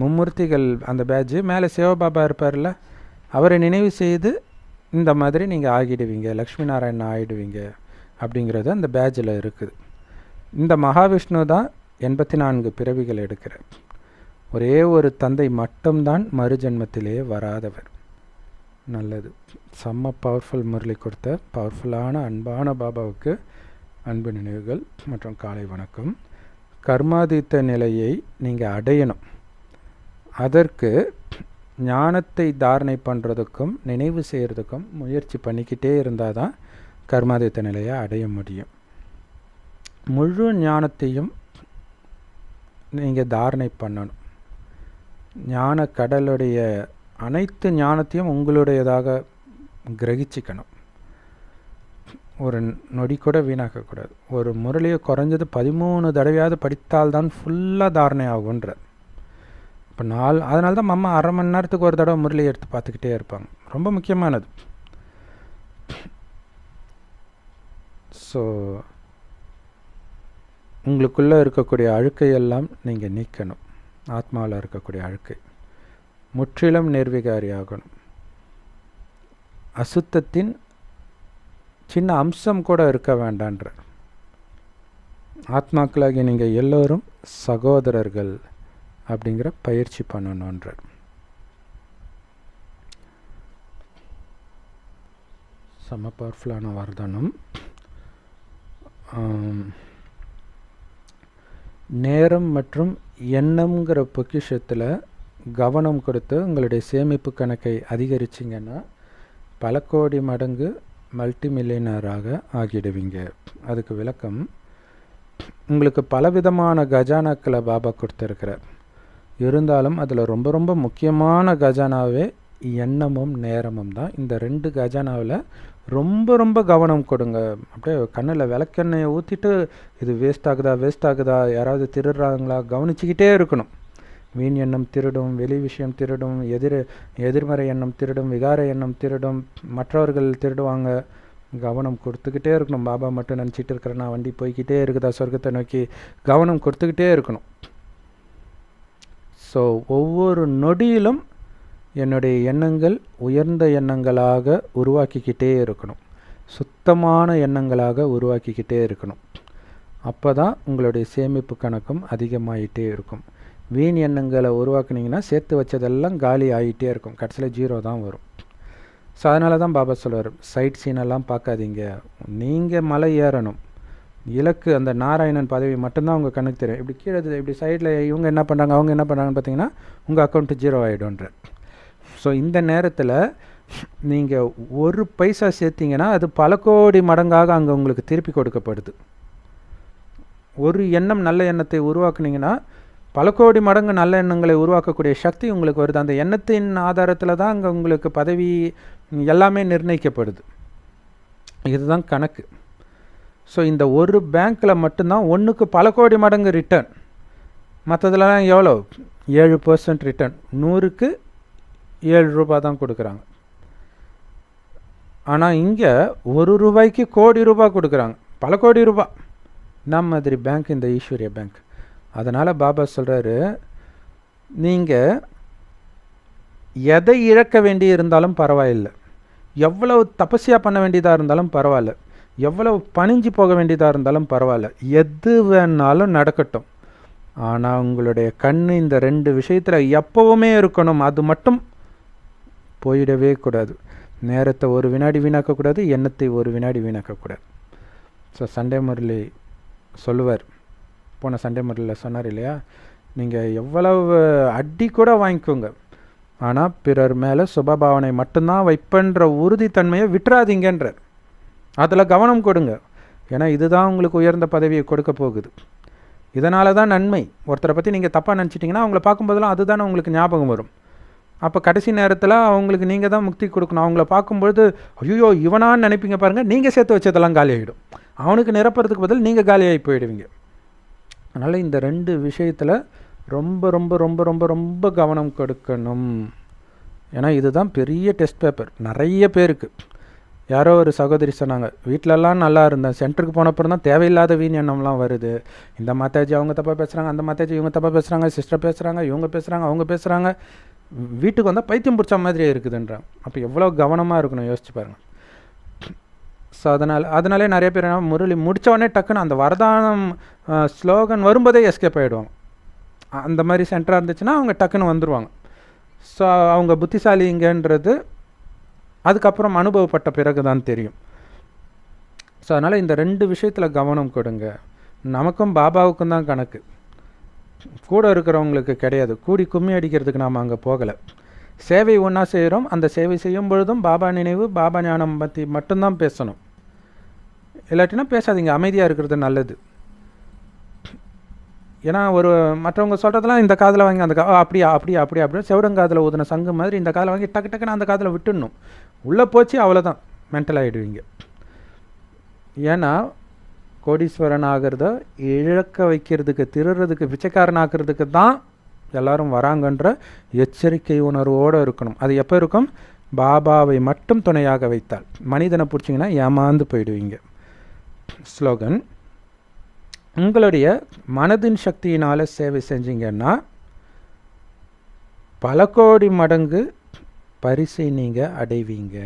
Speaker 1: மும்மூர்த்திகள் அந்த பேட்ஜு, மேலே சிவபாபா இருப்பார்ல, அவரை நினைவு செய்து இந்த மாதிரி நீங்கள் ஆகிடுவீங்க, லக்ஷ்மி நாராயணன் ஆகிடுவீங்க அப்படிங்கிறது அந்த பேட்ஜில் இருக்குது. இந்த மகாவிஷ்ணு தான் 84 பிறவிகள் எடுக்கிறார். ஒரே ஒரு தந்தை மட்டும்தான் மறுஜென்மத்திலே வராதவர். நல்லது. செம்ம பவர்ஃபுல் முரளி கொடுத்த பவர்ஃபுல்லான அன்பான பாபாவுக்கு அன்பு நினைவுகள் மற்றும் காலை வணக்கம். கர்மாதீத்த நிலையை நீங்கள் அடையணும். அதற்கு ஞானத்தை தாரணை பண்ணுறதுக்கும் நினைவு செய்கிறதுக்கும் முயற்சி பண்ணிக்கிட்டே இருந்தால் தான் கர்மாதீத்த நிலையை அடைய முடியும். முழு ஞானத்தையும் நீங்கள் தாரணை பண்ணணும். ஞான கடலுடைய அனைத்து ஞானத்தையும் உங்களுடையதாக கிரகிச்சிக்கணும். ஒரு நொடி கூட வீணாக்கக்கூடாது. ஒரு முரளியை குறைஞ்சது 13 தடவையாவது படித்தால்தான் ஃபுல்லாக தாரணை ஆகுன்ற. இப்போ அதனால தான் அம்மா அரை மணி நேரத்துக்கு ஒரு தடவை முரளியை எடுத்து பார்த்துக்கிட்டே இருப்பாங்க. ரொம்ப முக்கியமானது. ஸோ உங்களுக்குள்ளே இருக்கக்கூடிய அழுக்கையெல்லாம் நீங்கள் நீக்கணும். ஆத்மாவில் இருக்கக்கூடிய அழுக்கை முற்றிலும் நிர்விகாரி ஆகணும். அசுத்தத்தின் சின்ன அம்சம் கூட இருக்க வேண்டான்ற. ஆத்மாக்களாகி நீங்கள் எல்லோரும் சகோதரர்கள் அப்படிங்கிற பயிற்சி பண்ணணுன்றார். செம பவர்ஃபுல்லான வர்தனம். நேரம் மற்றும் எண்ணம்ங்கிற பொக்கிஷத்தில் கவனம் கொடுத்து உங்களுடைய சேமிப்பு கணக்கை அதிகரிச்சிங்கன்னா பல கோடி மடங்கு மல்டி மில்லியனராக ஆகிடுவீங்க. அதுக்கு விளக்கம், உங்களுக்கு பலவிதமான கஜானாக்களை பாபா கொடுத்துருக்கிறார். இருந்தாலும் அதில் ரொம்ப ரொம்ப முக்கியமான கஜானாவே எண்ணமும் நேரமும் தான். இந்த 2 கஜானாவில் ரொம்ப ரொம்ப கவனம் கொடுங்க. அப்படியே கண்ணில் விளக்கெண்ணெயை ஊற்றிட்டு இது வேஸ்ட் ஆகுதா, யாராவது திருடுறாங்களா கவனிச்சிக்கிட்டே இருக்கணும். வீண் எண்ணம் திருடும், வெளி விஷயம் திருடும், எதிர்மறை எண்ணம் திருடும், விகார எண்ணம் திருடும், மற்றவர்கள் திருடுவாங்க, கவனம் கொடுத்துக்கிட்டே இருக்கணும். பாபா மட்டும் நினச்சிட்டு இருக்கிறேன், நான் வண்டி போய்கிட்டே இருக்குதா சொர்க்கத்தை நோக்கி, கவனம் கொடுத்துக்கிட்டே இருக்கணும். ஸோ ஒவ்வொரு நொடியிலும் என்னுடைய எண்ணங்கள் உயர்ந்த எண்ணங்களாக உருவாக்கிக்கிட்டே இருக்கணும், சுத்தமான எண்ணங்களாக உருவாக்கிக்கிட்டே இருக்கணும். அப்போ தான் உங்களுடைய சேமிப்பு கணக்கும் அதிகமாகிட்டே இருக்கும். வீண் எண்ணங்களை உருவாக்குனீங்கன்னா சேர்த்து வச்சதெல்லாம் காலி ஆகிட்டே இருக்கும், கடைசியில் 0 தான் வரும். ஸோ அதனால தான் பாபா சொல்லுவார், சைட் சீனெல்லாம் பார்க்காதீங்க, நீங்கள் மலை ஏறணும், இலக்கு அந்த நாராயணன் பதவி மட்டும்தான் உங்கள் கண்ணுக்கு தெரியும். இப்படி கீழே இப்படி சைடில் இவங்க என்ன பண்ணுறாங்க அவங்க என்ன பண்ணுறாங்கன்னு பார்த்தீங்கன்னா உங்கள் அக்கௌண்ட்டு 0 ஆகிடும்ன்ற. ஸோ இந்த நேரத்தில் நீங்கள் ஒரு பைசா சேர்த்திங்கன்னா அது பல கோடி மடங்காக அங்கே உங்களுக்கு திருப்பி கொடுக்கப்படுது. ஒரு எண்ணம் நல்ல எண்ணத்தை உருவாக்குனீங்கன்னா பல கோடி மடங்கு நல்ல எண்ணங்களை உருவாக்கக்கூடிய சக்தி உங்களுக்கு வருது. அந்த எண்ணத்தின் ஆதாரத்தில் தான் அங்கே உங்களுக்கு பதவி எல்லாமே நிர்ணயிக்கப்படுது. இதுதான் கணக்கு. ஸோ இந்த ஒரு பேங்க்கில் மட்டும்தான் 1க்கு பல கோடி மடங்கு ரிட்டர்ன். மற்றதுலலாம் எவ்வளோ? 7% ரிட்டர்ன். 100க்கு 7 ரூபா தான் கொடுக்குறாங்க. ஆனால் இங்கே 1 ரூபாய்க்கு கோடி ரூபாய் கொடுக்குறாங்க, பல கோடி ரூபாய். நம்ம மாதிரி பேங்க் இந்த ஈஸ்வரிய பேங்க். அதனால் பாபா சொல்கிறாரு, நீங்கள் எதை இழக்க வேண்டி இருந்தாலும் பரவாயில்லை, எவ்வளவு தபஸ்யா பண்ண வேண்டியதாக இருந்தாலும் பரவாயில்ல, எவ்வளவு பணிஞ்சு போக வேண்டியதாக இருந்தாலும் பரவாயில்ல, எது வேணாலும் நடக்கட்டும், ஆனால் உங்களுடைய கண் இந்த 2 விஷயத்தில் எப்போவுமே இருக்கணும். அது மட்டும் போயிடவே கூடாது. நேரத்தை ஒரு வினாடி வீணாக்கக்கூடாது, எண்ணத்தை ஒரு வினாடி வீணாக்கக்கூடாது. ஸோ சண்டே முரளி சொல்லுவார், போன சண்டே முரளியில் சொன்னார் இல்லையா, நீங்கள் எவ்வளவு அடி கூட வாங்கிக்கோங்க, ஆனால் பிறர் மேலே சுபபாவனை மட்டும்தான் வைப்பன்ற உறுதித்தன்மையை விட்டுறாதீங்கன்றார். அதில் கவனம் கொடுங்க. ஏன்னா இதுதான் உங்களுக்கு உயர்ந்த பதவியை கொடுக்க போகுது. இதனால தான் நன்மை. ஒருத்தரை பற்றி நீங்கள் தப்பாக நினச்சிட்டிங்கன்னா அவங்கள பார்க்கும்போதெல்லாம் அதுதானே உங்களுக்கு ஞாபகம் வரும். அப்போ கடைசி நேரத்தில் அவங்களுக்கு நீங்கள் தான் முக்தி கொடுக்கணும். அவங்கள பார்க்கும்பொழுது ஐயோ இவனான்னு நினைப்பீங்க பாருங்கள், நீங்கள் சேர்த்து வச்சதெல்லாம் காலி ஆகிடும். அவனுக்கு நிரப்புறதுக்கு பதில் நீங்கள் காலியாகி போயிடுவீங்க. அதனால் இந்த 2 விஷயத்தில் ரொம்ப ரொம்ப ரொம்ப ரொம்ப ரொம்ப கவனம் கொடுக்கணும். ஏன்னா இதுதான் பெரிய டெஸ்ட் பேப்பர் நிறைய பேருக்கு. யாரோ ஒரு சகோதரி சொன்னாங்க, வீட்டிலலாம் நல்லா இருந்தேன், சென்டருக்கு போனப்பறம் தான் தேவையில்லாத வீண் எண்ணம்லாம் வருது. இந்த மாதாஜி அவங்க தப்பாக பேசுகிறாங்க, அந்த மாதாஜி இவங்க தப்பாக பேசுகிறாங்க, சிஸ்டர் பேசுகிறாங்க, இவங்க பேசுகிறாங்க, அவங்க பேசுகிறாங்க, வீட்டுக்கு வந்தால் பைத்தியம் பிடிச்ச மாதிரியே இருக்குதுன்றாங்க. அப்போ எவ்வளோ கவனமாக இருக்கணும் யோசிச்சு பாருங்கள். ஸோ அதனாலே நிறைய பேர் என்ன முரளி முடித்தவொடனே டக்குன்னு அந்த வரதானம் ஸ்லோகன் வரும்போதே எஸ்கேப் ஆகிடுவாங்க. அந்த மாதிரி சென்டராக இருந்துச்சுன்னா அவங்க டக்குன்னு வந்துடுவாங்க. ஸோ அவங்க புத்திசாலிங்கன்றது அதுக்கப்புறம் அனுபவப்பட்ட பிறகு தான் தெரியும். ஸோ அதனால் இந்த 2 விஷயத்தில் கவனம் கொடுங்க. நமக்கும் பாபாவுக்கும் தான் கணக்கு, கூட இருக்கிறவங்களுக்கு கிடையாது. கூடி கும்மி அடிக்கிறதுக்கு நாம் அங்கே போகலை. சேவை ஒன்றா செய்கிறோம். அந்த சேவை செய்யும் பொழுதும் பாபா நினைவு, பாபா ஞானம் பற்றி மட்டும்தான் பேசணும். இல்லாட்டினா பேசாதீங்க, அமைதியாக இருக்கிறது நல்லது. ஏன்னா ஒரு மற்றவங்க சொல்கிறதெல்லாம் இந்த காதில் வாங்கி அந்த அப்படியா அப்படியா அப்படியா அப்படியே செவடங்காதில் ஊதின சங்கு மாதிரி இந்த காதில் வாங்கி டக்கு டக்குன்னு அந்த காதில் விட்டுடணும். உள்ளே போச்சு அவ்வளோதான், மென்டல் ஆகிடுவீங்க. ஏன்னா கோடீஸ்வரன் ஆகிறத இழக்க வைக்கிறதுக்கு, திருறதுக்கு, பிச்சைக்காரன் ஆக்கிறதுக்கு தான் எல்லாரும் வராங்கன்ற எச்சரிக்கை உணர்வோடு இருக்கணும். அது எப்போ இருக்கும்? பாபாவை மட்டும் துணையாக வைத்தால். மனிதனை பிடிச்சிங்கன்னா ஏமாந்து போயிடுவீங்க. ஸ்லோகன், உங்களுடைய மனதின் சக்தியினால் சேவை செஞ்சீங்கன்னா பல கோடி மடங்கு பரிசை நீங்கள் அடைவீங்க.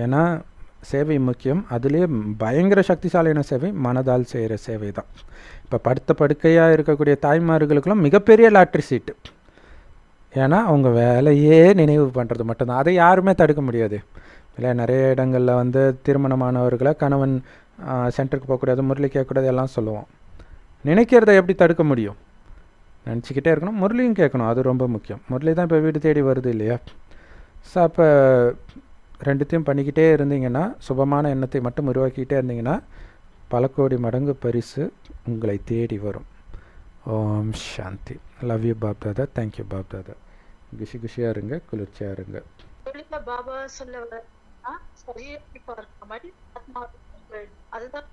Speaker 1: ஏன்னா சேவை முக்கியம். அதுலேயே பயங்கர சக்திசாலியான சேவை மனதால் செய்கிற சேவை தான். இப்போ படுத்த படுக்கையாக இருக்கக்கூடிய தாய்மார்களுக்கெல்லாம் மிகப்பெரிய லாட்ரி சீட்டு. ஏன்னா அவங்க வேலையே நினைவு பண்ணுறது மட்டும்தான். அதை யாருமே தடுக்க முடியாது. இல்லை நிறைய இடங்களில் வந்து திருமணமானவர்களை கணவன் சென்டருக்கு போகக்கூடாது, முரளி கேட்கக்கூடாது எல்லாம் சொல்லுவோம். நினைக்கிறத எப்படி தடுக்க முடியும்? நினச்சிக்கிட்டே இருக்கணும், முரளியும் கேட்கணும். அது ரொம்ப முக்கியம். முரளி தான் இப்போ வீடு தேடி வருது இல்லையா? ஸோ அப்போ 2த்தையும் பண்ணிக்கிட்டே இருந்தீங்கன்னா, சுபமான எண்ணத்தை மட்டும் உருவாக்கிக்கிட்டே இருந்தீங்கன்னா பல கோடி மடங்கு பரிசு உங்களை தேடி வரும். ஓம் சாந்தி. Love you Bap Dada. Thank you Bap Dada. குஷி குஷியாக இருங்க, குளிர்ச்சியாக இருங்க.
Speaker 2: பாபா சொல்ல அதுதான்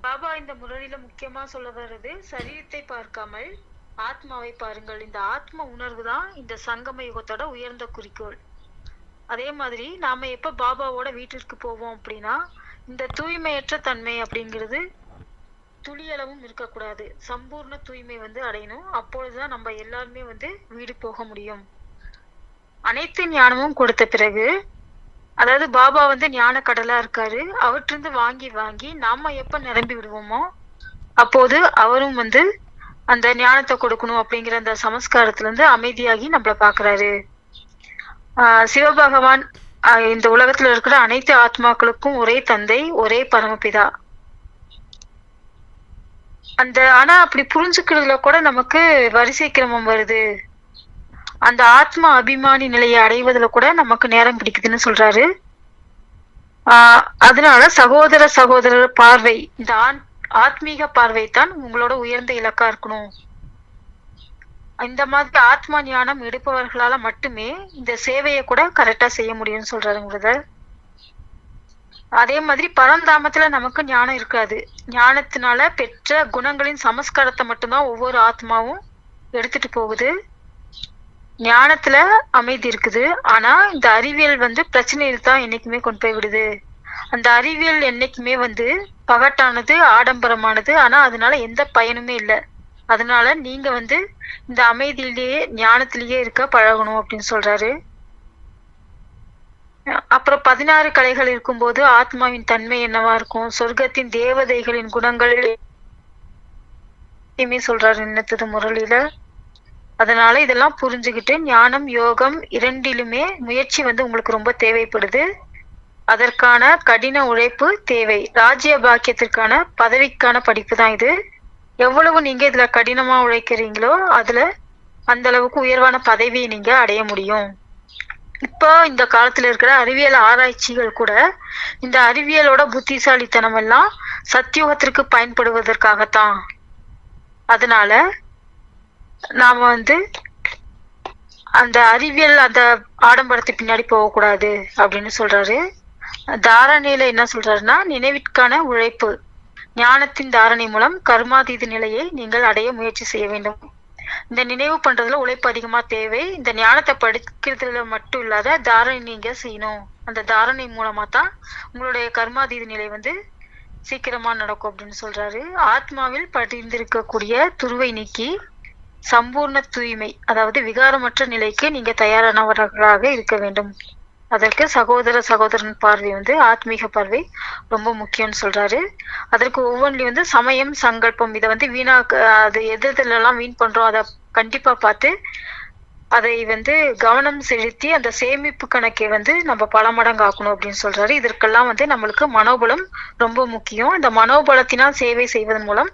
Speaker 2: பாபா இந்த முரளியில முக்கியமா சொல்ல வர்றது, சரீரத்தை பார்க்காமல் ஆத்மாவை பாருங்கள். இந்த ஆத்ம உணர்வு தான் இந்த சங்கம யுகத்தோட உயர்ந்த குறிக்கோள். அதே மாதிரி நாம எப்ப பாபாவோட வீட்டிற்கு போவோம் அப்படின்னா இந்த தூய்மையற்ற தன்மை அப்படிங்கிறது துளியளவும் இருக்கக்கூடாது. சம்பூர்ண தூய்மை அடையணும். அப்பொழுதுதான் நம்ம எல்லாருமே வீடு போக முடியும். அனைத்து ஞானமும் கொடுத்த பிறகு, அதாவது பாபா ஞான கடலா இருக்காரு. அவற்றிருந்து வாங்கி வாங்கி நாம எப்ப நிரம்பி விடுவோமோ அப்போது அவரும் அந்த ஞானத்தை கொடுக்கணும் அப்படிங்கிற அந்த சமஸ்காரத்துல இருந்து அமைதியாகி நம்மள பாக்குறாரு. சிவபகவான் இந்த உலகத்துல இருக்கிற அனைத்து ஆத்மாக்களுக்கும் ஒரே தந்தை, ஒரே பரமபிதா. ஆனா அப்படி புரிஞ்சுக்கிறதுல கூட நமக்கு வரிசை கிரமம் வருது. அந்த ஆத்மா அபிமானி நிலையை அடைவதுல கூட நமக்கு நேரம் பிடிக்குதுன்னு சொல்றாரு. அதனால சகோதர சகோதரர் பார்வை, இந்த ஆத்மீக பார்வை தான் உங்களோட உயர்ந்த இலக்கா இருக்கணும். இந்த மாதிரி ஆத்மா ஞானம் எடுப்பவர்களால மட்டுமே இந்த சேவையை கூட கரெக்டா செய்ய முடியும்னு சொல்றாருங்கிறத. அதே மாதிரி பரந்தாமத்துல நமக்கு ஞானம் இருக்காது. ஞானத்தினால பெற்ற குணங்களின் சமஸ்காரத்தை மட்டும்தான் ஒவ்வொரு ஆத்மாவும் எடுத்துட்டு போகுது. ஞானத்துல அமைதி இருக்குது. ஆனா இந்த அறிவியல் பிரச்சனையில் தான் என்னைக்குமே கொண்டு போய் விடுது. அந்த அறிவியல் என்னைக்குமே பகட்டானது, ஆடம்பரமானது. ஆனா அதனால எந்த பயனுமே இல்லை. அதனால நீங்க இந்த அமைதியிலேயே ஞானத்திலேயே இருக்க பழகணும் அப்படின்னு சொல்றாரு. அப்புறம் 16 கலைகள் இருக்கும்போது ஆத்மாவின் தன்மை என்னவா இருக்கும், சொர்க்கத்தின் தேவதைகளின் குணங்கள் சொல்றாரு இன்னத்தது முரளியில. அதனால இதெல்லாம் புரிஞ்சுக்கிட்டு ஞானம் யோகம் இரண்டிலுமே முயற்சி உங்களுக்கு ரொம்ப தேவைப்படுது. அதற்கான கடின உழைப்பு தேவை. ராஜ்ய பாக்கியத்திற்கான பதவிக்கான படிப்பு தான் இது. எவ்வளவு நீங்க இதுல கடினமா உழைக்கிறீங்களோ அதுல அந்த அளவுக்கு உயர்வான பதவியை நீங்க அடைய முடியும். இப்போ இந்த காலத்துல இருக்கிற அறிவியல் ஆராய்ச்சிகள் கூட இந்த அறிவியலோட புத்திசாலித்தனம் எல்லாம் சத்தியுகத்திற்கு பயன்படுவதற்காகத்தான். அதனால நாம அந்த அறிவியல் அந்த ஆடம்பரத்து பின்னாடி போகக்கூடாது அப்படின்னு சொல்றாரு. தாரணையில என்ன சொல்றாருன்னா, நினைவிற்கான உழைப்பு, ஞானத்தின் தாரணை மூலம் கர்மாதீத நிலையை நீங்கள் அடைய முயற்சி செய்ய வேண்டும். இந்த நினைவு பண்றதுல உழைப்பு அதிகமா தேவை. இந்த ஞானத்தை படிக்கிறதுல மட்டும் இல்லாத தாரணை நீங்க செய்யணும். அந்த தாரணை மூலமா தான் உங்களுடைய கர்மாதீத நிலை சீக்கிரமா நடக்கும் அப்படின்னு சொல்றாரு. ஆத்மாவில் படிந்திருக்கக்கூடிய துருவை நீக்கி சம்பூர்ண தூய்மை, அதாவது விகாரமற்ற நிலைக்கு நீங்க தயாரானவர்களாக இருக்க வேண்டும். அதற்கு சகோதர சகோதரன் பார்வை ஆத்மீக பார்வை ரொம்ப முக்கியம்னு சொல்றாரு. அதற்கு ஒவ்வொன்றிலும் சமயம் சங்கல்பம் இதை வீணா அது எதுலாம் வீண் பண்றோம் அதை கண்டிப்பா பார்த்து அதை கவனம் செலுத்தி அந்த சேமிப்பு கணக்கை நம்ம பல மடங்கு ஆக்கணும் அப்படின்னு சொல்றாரு. இதற்கெல்லாம் நம்மளுக்கு மனோபலம் ரொம்ப முக்கியம். இந்த மனோபலத்தினால் சேவை செய்வதன் மூலம்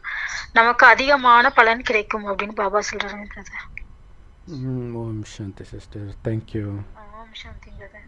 Speaker 2: நமக்கு அதிகமான பலன் கிடைக்கும் அப்படின்னு பாபா சொல்றாங்க.
Speaker 1: ஓம் சாந்தி சிஸ்டர். தேங்க்யூ.
Speaker 2: ஓம் சாந்தி பிரதர்.